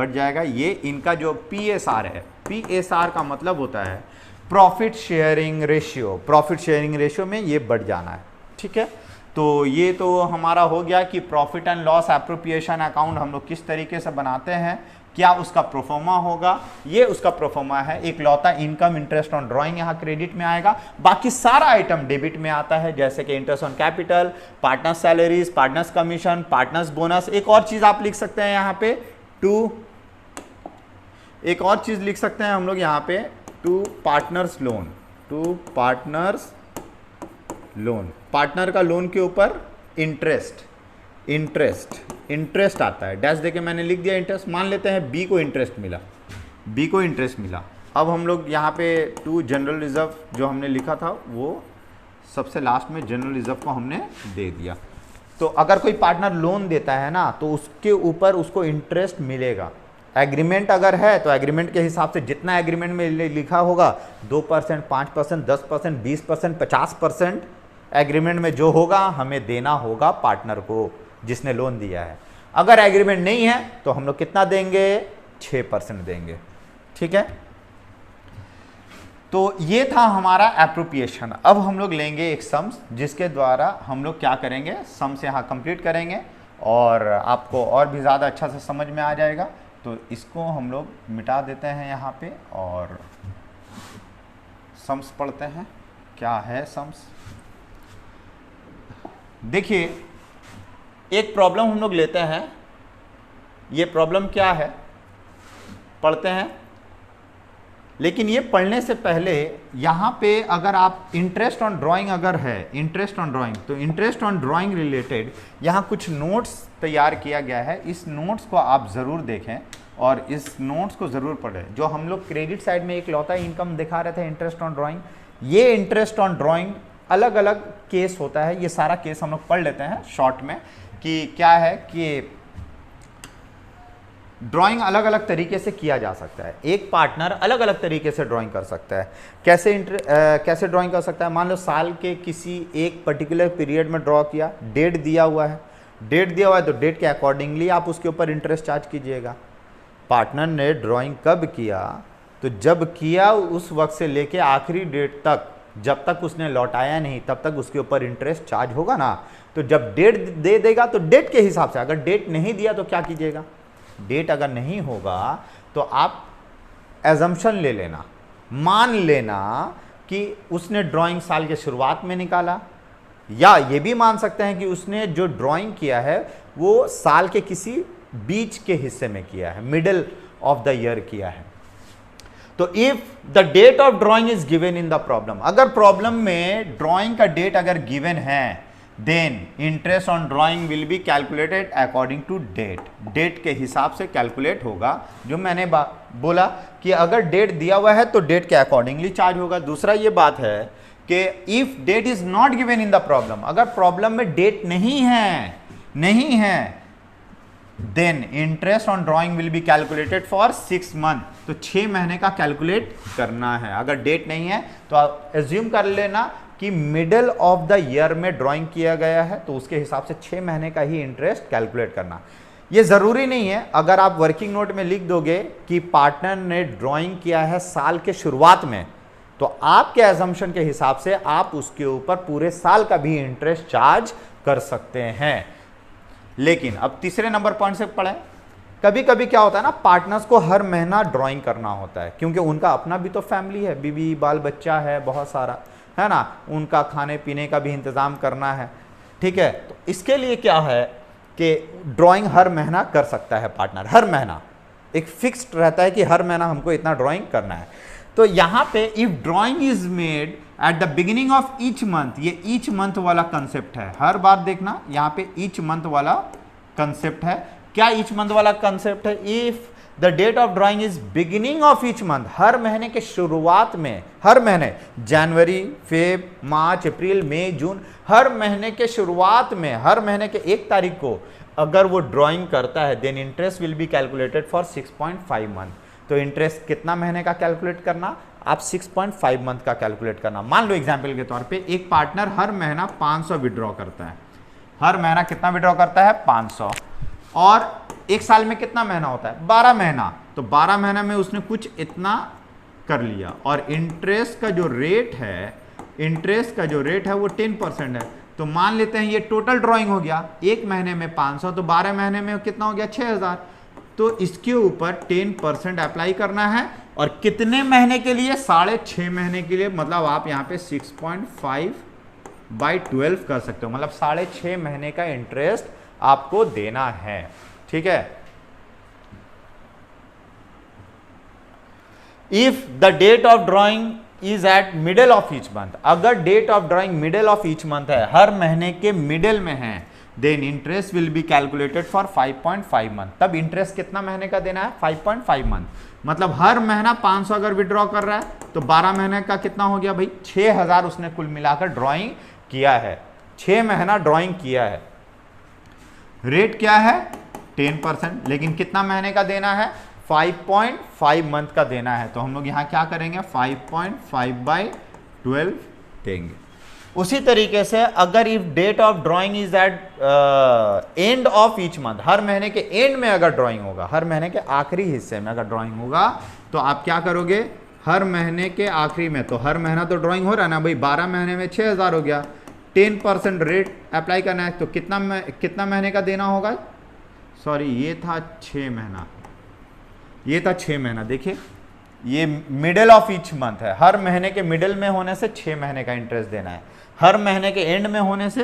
जाएगा। ये इनका जो PSR है, PSR का मतलब होता है प्रॉफिट शेयरिंग रेशियो में ये बढ़ जाना है, ठीक है। तो ये तो हमारा हो गया कि profit and loss appropriation account हम लोग किस तरीके से बनाते हैं, क्या उसका प्रोफोर्मा होगा, ये उसका प्रोफोर्मा है। एक लौता इनकम इंटरेस्ट ऑन ड्राइंग यहाँ क्रेडिट में आएगा, बाकी सारा आइटम डेबिट में आता है, जैसे कि interest on capital, partners salaries, partners commission, partners bonus. एक और चीज आप लिख सकते हैं यहाँ पे एक और चीज लिख सकते हैं हम लोग यहाँ पे टू पार्टनर्स लोन, पार्टनर का लोन के ऊपर इंटरेस्ट आता है, डैश देके मैंने लिख दिया इंटरेस्ट। मान लेते हैं बी को इंटरेस्ट मिला, अब हम लोग यहाँ पे टू जनरल रिजर्व जो हमने लिखा था वो सबसे लास्ट में जनरल रिजर्व को हमने दे दिया। तो अगर कोई पार्टनर लोन देता है ना तो उसके ऊपर उसको इंटरेस्ट मिलेगा। एग्रीमेंट अगर है तो एग्रीमेंट के हिसाब से जितना एग्रीमेंट में लिखा होगा 2%, 5%, 10%, 20%, 50% एग्रीमेंट में जो होगा हमें देना होगा पार्टनर को जिसने लोन दिया है। अगर एग्रीमेंट नहीं है तो हम लोग कितना देंगे, 6% देंगे, ठीक है। तो ये था हमारा एप्रोप्रिएशन। अब हम लोग लेंगे एक सम्स जिसके द्वारा हम लोग क्या करेंगे, सम्स यहाँ कंप्लीट करेंगे और आपको और भी ज़्यादा अच्छा से समझ में आ जाएगा। तो इसको हम लोग मिटा देते हैं यहाँ पे और सम्स पढ़ते हैं। क्या है सम्स, देखिए एक प्रॉब्लम हम लोग लेते हैं। ये प्रॉब्लम क्या है पढ़ते हैं, लेकिन ये पढ़ने से पहले यहाँ पे अगर आप इंटरेस्ट ऑन ड्राइंग अगर है, इंटरेस्ट ऑन ड्राइंग, तो इंटरेस्ट ऑन ड्राइंग रिलेटेड यहाँ कुछ नोट्स तैयार किया गया है। इस नोट्स को आप ज़रूर देखें और इस नोट्स को ज़रूर पढ़ें। जो हम लोग क्रेडिट साइड में एक लौता इनकम दिखा रहे थे इंटरेस्ट ऑन ड्राइंग, ये इंटरेस्ट ऑन ड्राइंग अलग अलग केस होता है। ये सारा केस हम लोग पढ़ लेते हैं शॉर्ट में कि क्या है कि ड्राइंग अलग अलग तरीके से किया जा सकता है। एक पार्टनर अलग अलग तरीके से ड्राइंग कर सकता है। कैसे ड्राइंग कर सकता है, मान लो साल के किसी एक पर्टिकुलर पीरियड में ड्रॉ किया, डेट दिया हुआ है तो डेट के अकॉर्डिंगली आप उसके ऊपर इंटरेस्ट चार्ज कीजिएगा। पार्टनर ने ड्राइंग कब किया, तो जब किया उस वक्त से लेके आखिरी डेट तक, जब तक उसने लौटाया नहीं तब तक उसके ऊपर इंटरेस्ट चार्ज होगा ना। तो जब डेट दे देगा तो डेट के हिसाब से, अगर डेट नहीं दिया तो क्या कीजिएगा, डेट अगर नहीं होगा तो आप एजम्पशन ले लेना, मान लेना कि उसने ड्राइंग साल के शुरुआत में निकाला, या ये भी मान सकते हैं कि उसने जो ड्राइंग किया है वो साल के किसी बीच के हिस्से में किया है, मिडिल ऑफ द ईयर किया है। तो if the date of drawing is given in the problem, अगर प्रॉब्लम में ड्राइंग का डेट अगर गिवन है, then interest on drawing will be calculated according to date, date के हिसाब से कैलकुलेट होगा। जो मैंने बोला कि अगर डेट दिया हुआ है तो डेट के अकॉर्डिंगली चार्ज होगा। दूसरा ये बात है कि if date is not given in the problem, अगर प्रॉब्लम में डेट नहीं है then interest on drawing will be calculated for 6 month, तो 6 महीने का कैलकुलेट करना है। अगर डेट नहीं है तो आप एज्यूम कर लेना कि मिडल ऑफ द ईयर में ड्राइंग किया गया है, तो उसके हिसाब से 6 महीने का ही इंटरेस्ट कैलकुलेट करना। ये ज़रूरी नहीं है, अगर आप वर्किंग नोट में लिख दोगे कि पार्टनर ने ड्राइंग किया है साल के शुरुआत में, तो आपके एजम्पशन के हिसाब से आप उसके ऊपर पूरे साल का भी इंटरेस्ट चार्ज कर सकते हैं। लेकिन अब तीसरे नंबर पॉइंट से पढ़ें। कभी कभी क्या होता है ना, पार्टनर्स को हर महीना ड्राइंग करना होता है, क्योंकि उनका अपना भी तो फैमिली है, बीवी बाल बच्चा है, बहुत सारा है ना, उनका खाने पीने का भी इंतज़ाम करना है, ठीक है। तो इसके लिए क्या है कि ड्राइंग हर महीना कर सकता है पार्टनर, हर महीना एक फिक्स्ड रहता है कि हर महीना हमको इतना ड्राइंग करना है। तो यहाँ पे if drawing is made at the beginning of each month, ये ईच मंथ वाला कंसेप्ट है, हर बार देखना यहाँ पे ईच मंथ वाला कंसेप्ट है। क्या ईच मंथ वाला कंसेप्ट है, if the date of drawing is beginning of each month, हर महीने के शुरुआत में, हर महीने जनवरी, फेब, मार्च, अप्रैल, मई, जून, हर महीने के शुरुआत में, हर महीने के 1 तारीख को अगर वो ड्राइंग करता है, then interest will be calculated for 6.5 month. तो इंटरेस्ट कितना महीने का कैलकुलेट करना, आप 6.5 मंथ का कैलकुलेट करना। मान लो एग्जाम्पल के तौर पे एक पार्टनर हर महीना 500 विड्रॉ करता है, हर महीना कितना विड्रॉ करता है, 500, और एक साल में कितना महीना होता है, 12 महीना। तो 12 महीने में उसने कुछ इतना कर लिया, और इंटरेस्ट का जो रेट है, इंटरेस्ट का जो रेट है वो 10% है। तो मान लेते हैं ये टोटल ड्राइंग हो गया, एक महीने में 500, तो 12 महीने में कितना हो गया, 6000। तो इसके ऊपर 10% अप्लाई करना है, और कितने महीने के लिए, 6.5 महीने के लिए। मतलब आप यहाँ पे 6.5/12 कर सकते हो, मतलब 6.5 महीने का इंटरेस्ट आपको देना है। ठीक है। If the date of drawing is at middle of each month, अगर date of drawing middle of each month है, हर महीने के मिडल में है, then interest will be calculated for 5.5 month. तब इंटरेस्ट कितना महीने का देना है, 5.5 मंथ। मतलब हर महीना 500 अगर विड्रॉ कर रहा है तो 12 महीने का कितना हो गया भाई, 6000 उसने कुल मिलाकर ड्रॉइंग किया है, 6 महीना ड्रॉइंग किया है। रेट क्या है, 10%, लेकिन कितना महीने का देना है, 5.5 मंथ का देना है। तो हम लोग यहाँ क्या करेंगे, 5.5/12 देंगे। उसी तरीके से अगर if date of drawing is at end of each month, हर महीने के एंड में अगर ड्राइंग होगा, हर महीने के आखिरी हिस्से में अगर ड्राइंग होगा, तो आप क्या करोगे, हर महीने के आखिरी में, तो हर महीना तो ड्राइंग हो रहा है ना भाई, 12 महीने में 6000 हो गया, 10% रेट अप्लाई करना है। तो कितना महीने का देना होगा, सॉरी ये था 6 महीना, ये था 6 महीना। देखिए ये मिडिल ऑफ ईच मंथ है, हर महीने के मिडिल में होने से 6 महीने का इंटरेस्ट देना है, हर महीने के एंड में होने से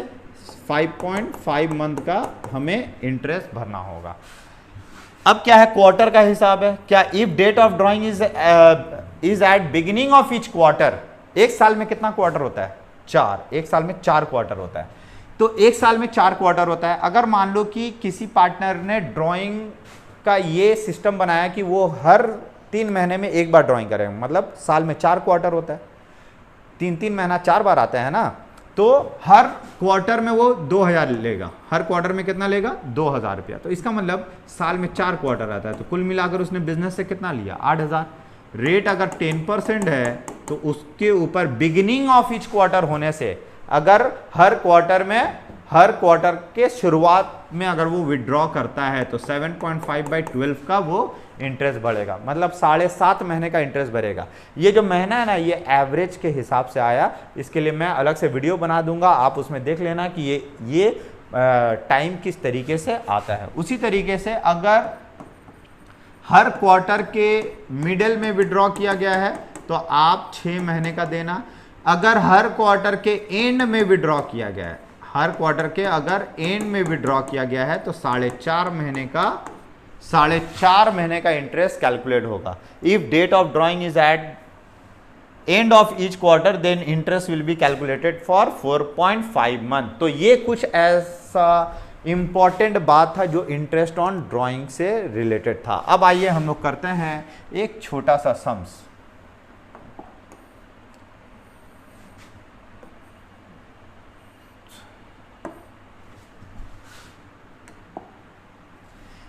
5.5 मंथ का हमें इंटरेस्ट भरना होगा। अब क्या है, क्वार्टर का हिसाब है। क्या if date of drawing is at beginning of each quarter, एक साल में कितना क्वार्टर होता है, 4, एक साल में 4 क्वार्टर होता है। तो एक साल में 4 क्वार्टर होता है। अगर मान लो कि किसी पार्टनर ने ड्राइंग का ये सिस्टम बनाया कि वो हर 3 महीने में एक बार ड्राइंग करें, मतलब साल में 4 क्वार्टर होता है, 3 महीना 4 बार आता है ना, तो हर क्वार्टर में वो 2000 लेगा, हर क्वार्टर में कितना लेगा, 2000 रुपया। तो इसका मतलब साल में 4 क्वार्टर आता है, तो कुल मिलाकर उसने बिजनेस से कितना लिया, 8000। रेट अगर 10% है तो उसके ऊपर बिगिनिंग ऑफ ईच क्वार्टर होने से, अगर हर क्वार्टर के शुरुआत में अगर वो विड्रॉ करता है तो 7.5/12 का वो इंटरेस्ट बढ़ेगा, मतलब 7.5 महीने का इंटरेस्ट भरेगा। ये जो महीना है ना, ये एवरेज के हिसाब से आया, इसके लिए मैं अलग से वीडियो बना दूंगा, आप उसमें देख लेना कि ये टाइम किस तरीके से आता है। उसी तरीके से अगर हर क्वार्टर के मिडिल में विड्रॉ किया गया है तो आप 6 महीने का देना। अगर हर क्वार्टर के एंड में विड्रॉ किया गया है, हर क्वार्टर के अगर एंड में विड्रॉ किया गया है तो 4.5 महीने का इंटरेस्ट कैलकुलेट होगा। If date of drawing is at end of each quarter then interest will be calculated for 4.5 month. तो ये कुछ ऐसा इंपॉर्टेंट बात था जो इंटरेस्ट ऑन ड्राइंग से रिलेटेड था। अब आइए हम लोग करते हैं एक छोटा सा सम्स।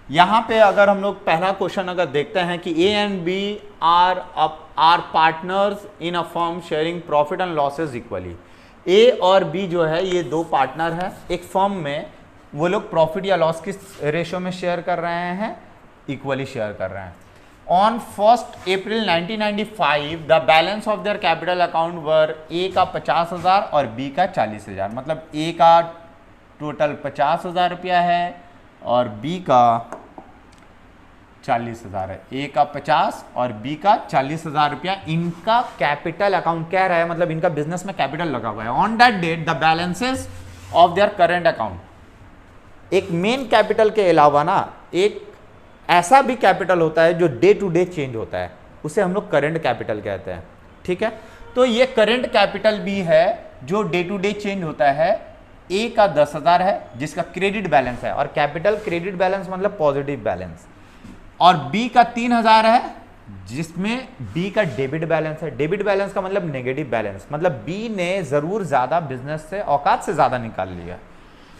यहां पे अगर हम लोग पहला क्वेश्चन अगर देखते हैं कि A and B are partners in a firm sharing profit and losses equally. A और बी जो है ये दो पार्टनर हैं एक फर्म में, वो लोग प्रॉफिट या लॉस किस रेशियो में शेयर कर रहे हैं, इक्वली शेयर कर रहे हैं। On 1 April 1995 the balance of their capital account were A का 50,000 और बी का 40,000, मतलब ए का टोटल 50,000 रुपया है और बी का 40,000 है। ए का 50 और बी का 40,000 रुपया इनका कैपिटल अकाउंट कह रहा है, मतलब इनका बिजनेस में कैपिटल लगा हुआ है। On that date the balances of their current account, एक मेन कैपिटल के अलावा ना एक ऐसा भी कैपिटल होता है जो डे टू डे चेंज होता है, उसे हम लोग करेंट कैपिटल कहते हैं। ठीक है, तो ये करेंट कैपिटल भी है जो डे टू डे चेंज होता है। ए का 10,000 है जिसका क्रेडिट बैलेंस है, और कैपिटल क्रेडिट बैलेंस मतलब पॉजिटिव बैलेंस, और बी का 3,000 है जिसमें बी का डेबिट बैलेंस है। डेबिट बैलेंस का मतलब नेगेटिव बैलेंस, मतलब बी ने जरूर ज्यादा बिजनेस से औकात से ज्यादा निकाल लिया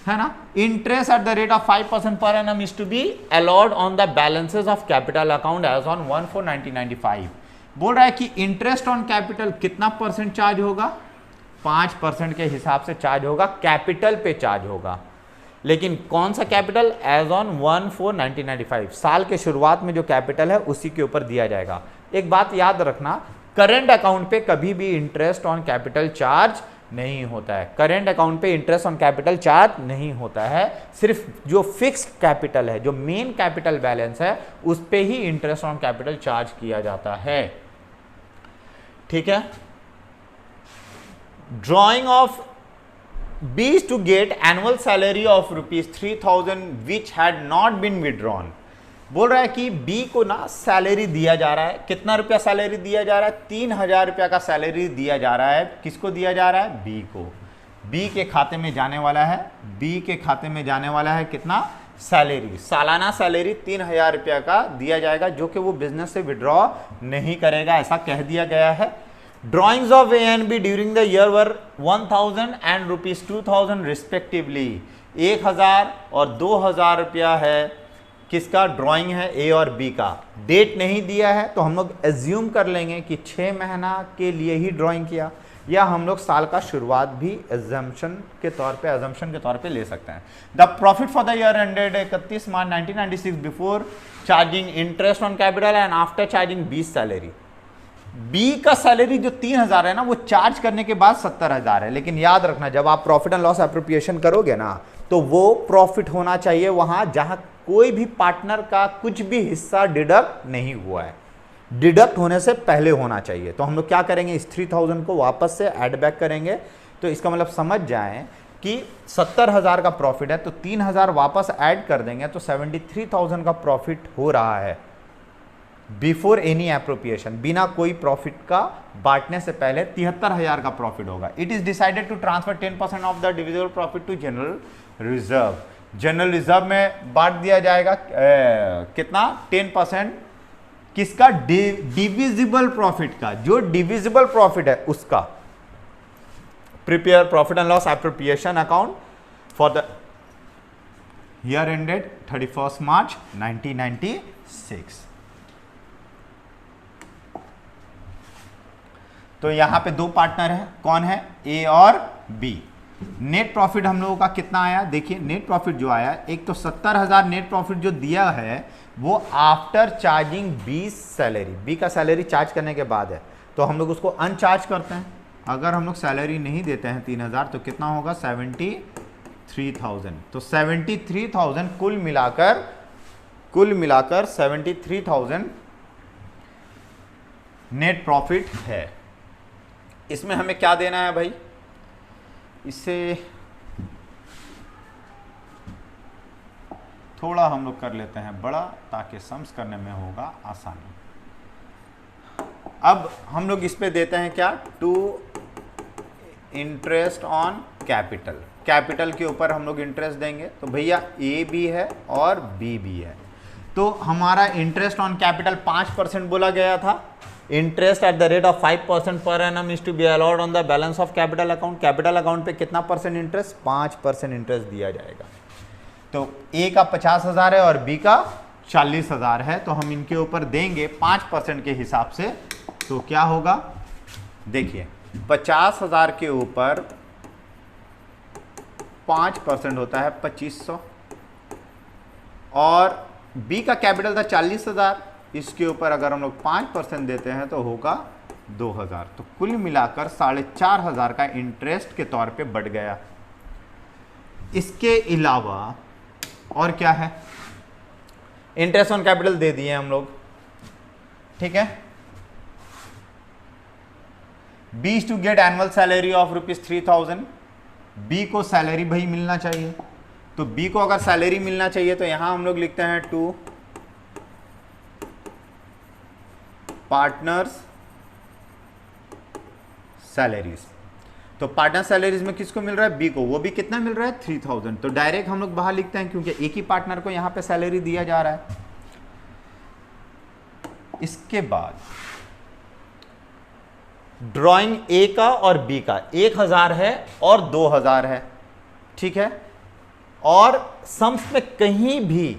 है ना। Interest at the rate of 5% per annum is to be allowed on the balances of capital account as on 1/4/1995। बोल रहा है कि इंटरेस्ट ऑन कैपिटल कितना परसेंट चार्ज होगा, 5% के हिसाब से चार्ज होगा, कैपिटल पे चार्ज होगा। लेकिन कौन सा कैपिटल, एज ऑन 1/4/1995, साल के शुरुआत में जो कैपिटल है उसी के ऊपर दिया जाएगा। एक बात याद रखना, करेंट अकाउंट पे कभी भी इंटरेस्ट ऑन कैपिटल चार्ज नहीं होता है। करेंट अकाउंट पे इंटरेस्ट ऑन कैपिटल चार्ज नहीं होता है, सिर्फ जो फिक्स्ड कैपिटल है, जो मेन कैपिटल बैलेंस है, उस पे ही इंटरेस्ट ऑन कैपिटल चार्ज किया जाता है। ठीक है। Drawing of B is to get annual salary of ₹3,000 which had not been withdrawn। बोल रहा है कि B को ना सैलरी दिया जा रहा है। कितना रुपया सैलरी दिया जा रहा है? 3,000 रुपया का सैलरी दिया जा रहा है। किसको दिया जा रहा है? B को। B के खाते में जाने वाला है, B के खाते में जाने वाला है कितना? सैलरी। सालाना सैलरी 3,000 रुपया का दिया जाएगा, जो कि वो बिजनेस से विड्रॉ नहीं करेगा, ऐसा कह दिया गया है। Drawings of A and B during the year were 1,000 and ₹2,000 respectively। 1,000 और 2,000 रुपया है किसका? ड्राइंग है A और B का। डेट नहीं दिया है तो हम लोग एज्यूम कर लेंगे कि 6 महीना के लिए ही ड्राइंग किया, या हम लोग साल का शुरुआत भी एजम्पशन के तौर पे ले सकते हैं। The profit for the year ended 31 March 1996 before charging interest on capital and after charging B salary. B का सैलरी जो 3,000 है ना, वो चार्ज करने के बाद 70,000 है। लेकिन याद रखना, जब आप प्रॉफिट एंड लॉस एप्रोप्रिएशन करोगे ना, तो वो प्रॉफिट होना चाहिए वहां जहां कोई भी पार्टनर का कुछ भी हिस्सा डिडक्ट नहीं हुआ है। डिडक्ट होने से पहले होना चाहिए। तो हम लोग क्या करेंगे? इस 3,000 को वापस से ऐड बैक करेंगे। तो इसका मतलब समझ जाएं कि 70,000 का प्रॉफिट है, तो 3,000 वापस ऐड कर देंगे तो 73,000 का प्रॉफिट हो रहा है बिफोर एनी एप्रोप्रिएशन। बिना कोई प्रॉफिट का बांटने से पहले 73,000 का प्रॉफिट होगा। It is decided to transfer 10% of the divisible profit to general reserve. General reserve में बांट दिया जाएगा कितना? 10%। किसका? डिविजिबल प्रॉफिट का। जो डिविजिबल प्रॉफिट है उसका। Prepare profit and loss appropriation account for the year ended 31 मार्च 1996। तो यहां पे दो पार्टनर है, कौन है? A और B। नेट प्रॉफिट हम लोगों का कितना आया? देखिए नेट प्रॉफिट जो आया, एक तो 70,000 नेट प्रॉफिट जो दिया है वो after charging B salary. B का सैलरी चार्ज करने के बाद है, तो हम लोग उसको अनचार्ज करते हैं। अगर हम लोग सैलरी नहीं देते हैं 3,000 तो कितना होगा? 73,000। तो 73,000 कुल मिलाकर 73,000 नेट प्रॉफिट है। इसमें हमें क्या देना है भाई? इसे थोड़ा हम लोग कर लेते हैं बड़ा, ताकि सम्स करने में होगा आसानी। अब हम लोग इस पे देते हैं क्या? To interest on capital. Capital के ऊपर हम लोग इंटरेस्ट देंगे। तो भैया A भी है और B भी है। तो हमारा इंटरेस्ट ऑन कैपिटल 5% बोला गया था। Interest at the rate of 5% per annum is to be allowed on the balance of capital account. Capital account पे कितना परसेंट इंटरेस्ट? 5% इंटरेस्ट दिया जाएगा। तो A का 50,000 है और B का 40,000 है, तो हम इनके ऊपर देंगे 5% के हिसाब से। तो क्या होगा? देखिए 50,000 के ऊपर 5% होता है 2,500, और B का कैपिटल था 40,000, इसके ऊपर अगर हम लोग 5% देते हैं तो होगा 2,000। तो कुल मिलाकर 4,500 का इंटरेस्ट के तौर पे बढ़ गया। इसके अलावा और क्या है? इंटरेस्ट ऑन कैपिटल दे दिए हम लोग, ठीक है। B is to get annual salary of ₹3,000। B को सैलरी भाई मिलना चाहिए, तो B को अगर सैलरी मिलना चाहिए तो यहां हम लोग लिखते हैं टू पार्टनर्स सैलरीज। तो पार्टनर सैलरीज में किसको मिल रहा है? B को। वो भी कितना मिल रहा है? 3,000। तो डायरेक्ट हम लोग बाहर लिखते हैं, क्योंकि एक ही पार्टनर को यहां पे सैलरी दिया जा रहा है। इसके बाद ड्राइंग A का और B का 1,000 है और 2,000 है, ठीक है। और सम्स में कहीं भी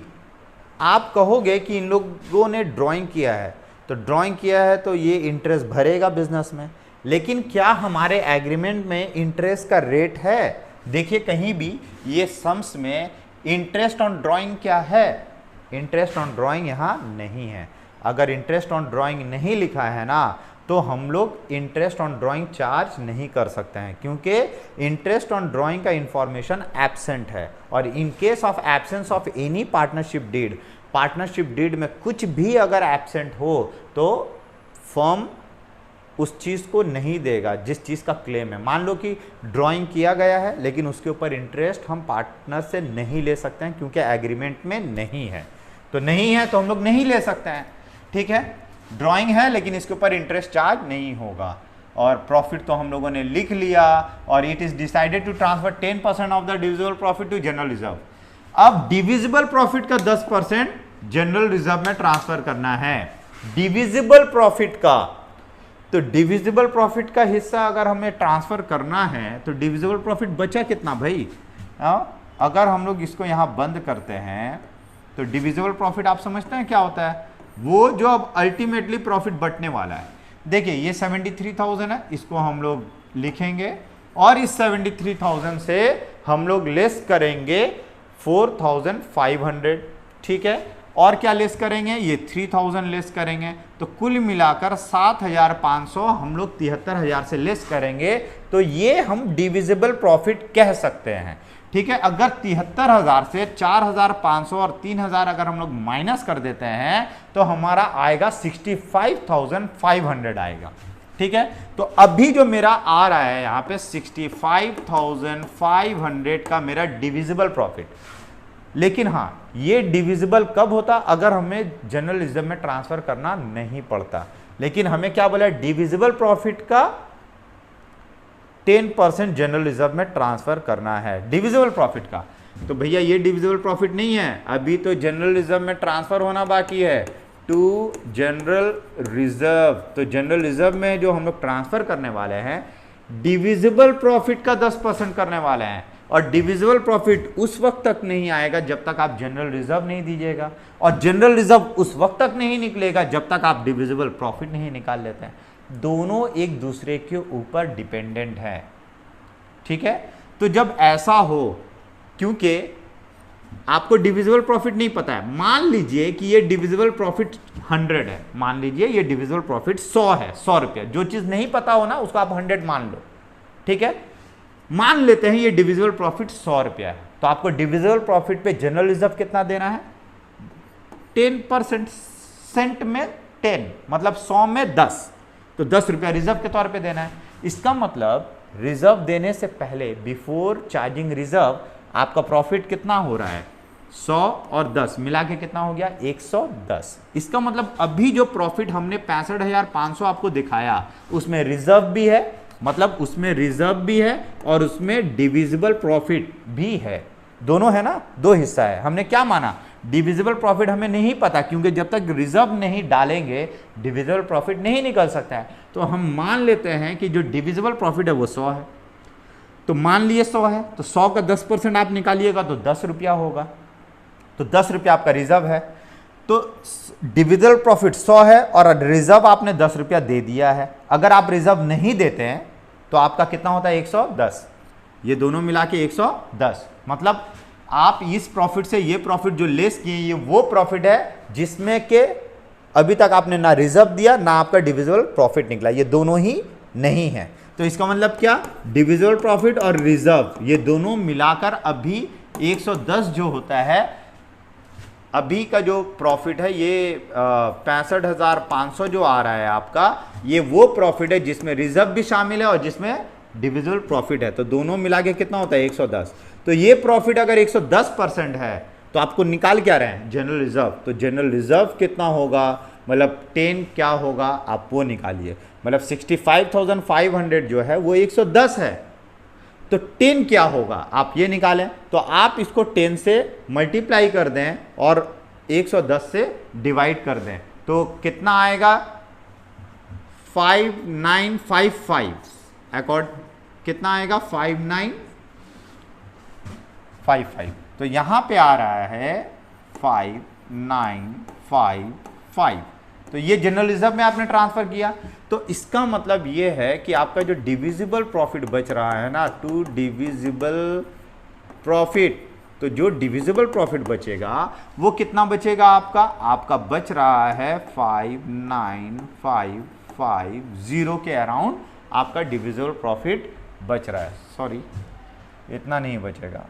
आप कहोगे कि इन लोगों ने ड्राइंग किया है, तो ड्राइंग किया है तो ये इंटरेस्ट भरेगा बिजनेस में। लेकिन क्या हमारे एग्रीमेंट में इंटरेस्ट का रेट है? देखिए कहीं भी ये सम्स में इंटरेस्ट ऑन ड्राइंग क्या है? इंटरेस्ट ऑन ड्राइंग यहां नहीं है। अगर इंटरेस्ट ऑन ड्राइंग नहीं लिखा है ना, तो हम लोग इंटरेस्ट ऑन ड्राइंग चार्ज नहीं कर सकते हैं, क्योंकि इंटरेस्ट ऑन ड्राइंग का इंफॉर्मेशन एब्सेंट है। और in case of absence of any partnership deed में कुछ भी अगर एब्सेंट हो तो फर्म उस चीज़ को नहीं देगा जिस चीज़ का क्लेम है। मान लो कि ड्राइंग किया गया है लेकिन उसके ऊपर इंटरेस्ट हम पार्टनर से नहीं ले सकते हैं, क्योंकि एग्रीमेंट में नहीं है। तो नहीं है तो हम लोग नहीं ले सकते हैं, ठीक है। ड्राइंग है लेकिन इसके ऊपर इंटरेस्ट चार्ज नहीं होगा। और प्रॉफिट तो हम लोगों ने लिख लिया, और it is decided to transfer 10% of the divisible profit to general reserve. अब डिविजिबल प्रॉफिट का 10% जनरल रिजर्व में ट्रांसफर करना है डिविजिबल प्रॉफिट का। तो डिविजिबल प्रॉफिट का हिस्सा अगर हमें ट्रांसफर करना है तो डिविजिबल प्रॉफिट बचा कितना भाई? अगर हम लोग इसको यहां बंद करते हैं तो डिविजिबल प्रॉफिट आप समझते हैं क्या होता है? वो जो अब अल्टीमेटली प्रॉफिट बटने वाला है। देखिए ये 73,000 है, इसको हम लोग लिखेंगे और इस 73,000 से हम लोग लेस करेंगे 4,500, ठीक है। और क्या लेस करेंगे? ये 3,000 लेस करेंगे, तो कुल मिलाकर 7,500 हम लोग 73,000 से लेस करेंगे, तो ये हम डिविजिबल प्रॉफिट कह सकते हैं, ठीक है। अगर 73,000 से 4,500 और 3,000 अगर हम लोग माइनस कर देते हैं तो हमारा आएगा 65,500 आएगा, ठीक है। तो अभी जो मेरा आ रहा है यहाँ पे 65,500 का मेरा डिविजिबल प्रॉफिट। लेकिन हाँ, ये डिविजिबल कब होता? अगर हमें जनरल रिजर्व में ट्रांसफर करना नहीं पड़ता। लेकिन हमें क्या बोला? डिविजिबल प्रॉफिट का 10% जनरल रिजर्व में ट्रांसफर करना है, डिविजिबल प्रॉफिट का। तो भैया ये डिविजिबल प्रॉफिट नहीं है, अभी तो जनरल रिजर्व में ट्रांसफर होना बाकी है टू जनरल रिजर्व। तो जनरल रिजर्व में जो हम लोग ट्रांसफर करने वाले हैं डिविजिबल प्रॉफिट का 10% करने वाले हैं। और डिविजिबल प्रॉफिट उस वक्त तक नहीं आएगा जब तक आप जनरल रिजर्व नहीं दीजिएगा, और जनरल रिजर्व उस वक्त तक नहीं निकलेगा जब तक आप डिविजिबल प्रॉफिट नहीं निकाल लेते हैं। दोनों एक दूसरे के ऊपर डिपेंडेंट है, ठीक है। तो जब ऐसा हो, क्योंकि आपको डिविजिबल प्रॉफिट नहीं पता है, मान लीजिए कि ये डिविजिबल प्रॉफिट 100 है, मान लीजिए ये डिविजिबल प्रॉफिट 100 है, 100 रुपया। जो चीज नहीं पता हो ना उसको आप 100 मान लो, ठीक है। मान लेते हैं ये डिविजिबल प्रॉफिट 100 रुपया है, तो आपको डिविजिबल प्रॉफिट पे जनरल रिजर्व कितना देना है? 10% सेंट में 10, मतलब 100 में 10, तो 10 रुपया रिजर्व के तौर पे देना है। इसका मतलब रिजर्व देने से पहले, बिफोर चार्जिंग रिजर्व, आपका प्रॉफिट कितना हो रहा है? 100 और 10 मिला के कितना हो गया? 110। इसका मतलब अभी जो प्रॉफिट हमने 65,500 आपको दिखाया उसमें रिजर्व भी है, मतलब उसमें रिजर्व भी है और उसमें डिविजिबल प्रॉफिट भी है, दोनों है ना, दो हिस्सा है। हमने क्या माना? डिविजिबल प्रॉफिट हमें नहीं पता, क्योंकि जब तक रिजर्व नहीं डालेंगे डिविजिबल प्रॉफिट नहीं निकल सकता है। तो हम मान लेते हैं कि जो डिविजिबल प्रॉफिट है वो 100 है, तो मान लिए 100 है, तो 100 का 10% आप निकालिएगा तो 10 रुपया होगा, तो 10 रुपया आपका रिजर्व है। तो डिविजिबल प्रॉफिट 100 है और रिजर्व आपने 10 रुपया दे दिया है। अगर आप रिजर्व नहीं देते हैं तो आपका कितना होता है? 110। ये दोनों मिला के 110, मतलब आप इस प्रॉफिट से ये प्रॉफिट जो लेस किए, ये वो प्रॉफिट है जिसमें के अभी तक आपने ना रिजर्व दिया ना आपका डिविजिबल प्रॉफिट निकला, ये दोनों ही नहीं है। तो इसका मतलब क्या? डिविजिबल प्रॉफिट और रिजर्व ये दोनों मिलाकर अभी 110 जो होता है, अभी का जो प्रॉफिट है ये 65,500 जो आ रहा है आपका, ये वो प्रॉफिट है जिसमें रिजर्व भी शामिल है और जिसमें डिविजिबल प्रॉफिट है। तो दोनों मिला के कितना होता है? 110। तो ये प्रॉफिट अगर 110% है तो आपको निकाल क्या रहे हैं? General reserve. तो जनरल रिजर्व कितना होगा, मतलब 10 क्या होगा, आप वो निकालिए। मतलब 65,500 जो है वो 110 है, तो 10 क्या होगा आप ये निकालें। तो आप इसको 10 से मल्टीप्लाई कर दें और 110 से डिवाइड कर दें, तो कितना आएगा? 5955 अकॉर्ड, कितना आएगा? 5955। तो यहां पे आ रहा है 5955। तो ये जनरल रिजर्व में आपने ट्रांसफर किया। तो इसका मतलब ये है कि आपका जो डिविजिबल प्रॉफिट बच रहा है ना, टू डिविजिबल प्रॉफिट, तो जो डिविजिबल प्रॉफिट बचेगा वो कितना बचेगा आपका? आपका बच रहा है 5955 1.5 0 के अराउंड आपका डिविजिबल प्रॉफिट बच रहा है। सॉरी, इतना नहीं बचेगा,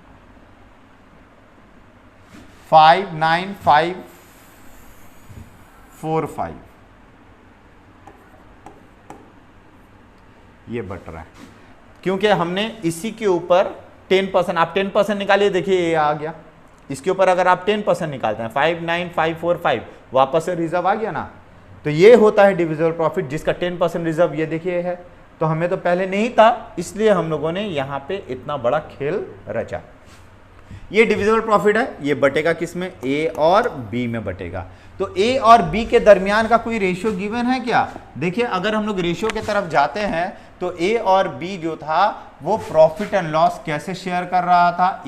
59545 ये बट रहा है, क्योंकि हमने इसी के ऊपर 10%, आप 10% निकालिए, देखिए ये आ गया। इसके ऊपर अगर आप 10% निकालते हैं 59545 वापस से रिजर्व आ गया ना, तो ये होता है डिविजिबल प्रॉफिट जिसका 10% रिजर्व ये देखिए है। तो हमें तो पहले नहीं था, इसलिए हम लोगों ने यहाँ पे इतना बड़ा खेल रचा। ये डिविजिबल प्रॉफिट है, ये बटेगा किसमें, ए और बी में बटेगा। तो ए और बी के दरमियान का कोई रेशियो गिवन है क्या? देखिए अगर हम लोग रेशियो की तरफ जाते हैं तो ए और बी जो था वो प्रॉफिट एंड लॉस कैसे शेयर कर रहा था,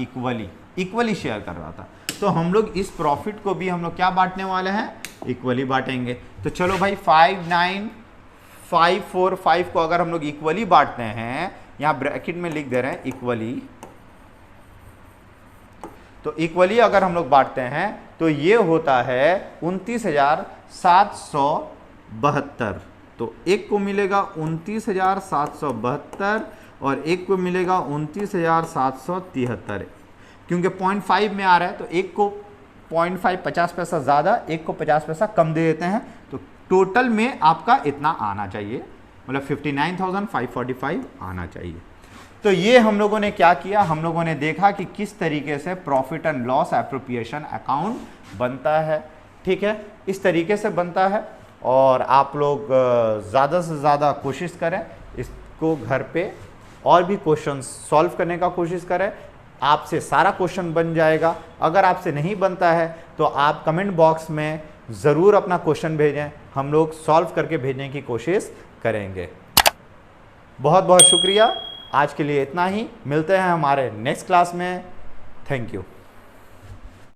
इक्वली शेयर कर रहा था। तो हम लोग इस प्रॉफिट को भी हम लोग क्या बांटने वाले हैं, इक्वली बांटेंगे। तो चलो भाई 59545 को अगर हम लोग इक्वली बांटते हैं, यहां ब्रैकेट में लिख दे रहे हैं इक्वली, तो इक्वली अगर हम लोग बांटते हैं तो ये होता है 29,772। तो एक को मिलेगा 29,772 और एक को मिलेगा 29,773, क्योंकि 0.5 में आ रहा है तो एक को 0.5 50 पैसा ज़्यादा, एक को 50 पैसा कम दे देते हैं। तो टोटल में आपका इतना आना चाहिए, मतलब 59,545 आना चाहिए। तो ये हम लोगों ने क्या किया, हम लोगों ने देखा कि किस तरीके से profit and loss appropriation account बनता है। ठीक है, इस तरीके से बनता है। और आप लोग ज़्यादा से ज़्यादा कोशिश करें इसको घर पे और भी क्वेश्चन सॉल्व करने का कोशिश करें। आपसे सारा क्वेश्चन बन जाएगा। अगर आपसे नहीं बनता है तो आप कमेंट बॉक्स में ज़रूर अपना क्वेश्चन भेजें, हम लोग सॉल्व करके भेजने की कोशिश करेंगे। बहुत बहुत शुक्रिया, आज के लिए इतना ही। मिलते हैं हमारे नेक्स्ट क्लास में। Thank you.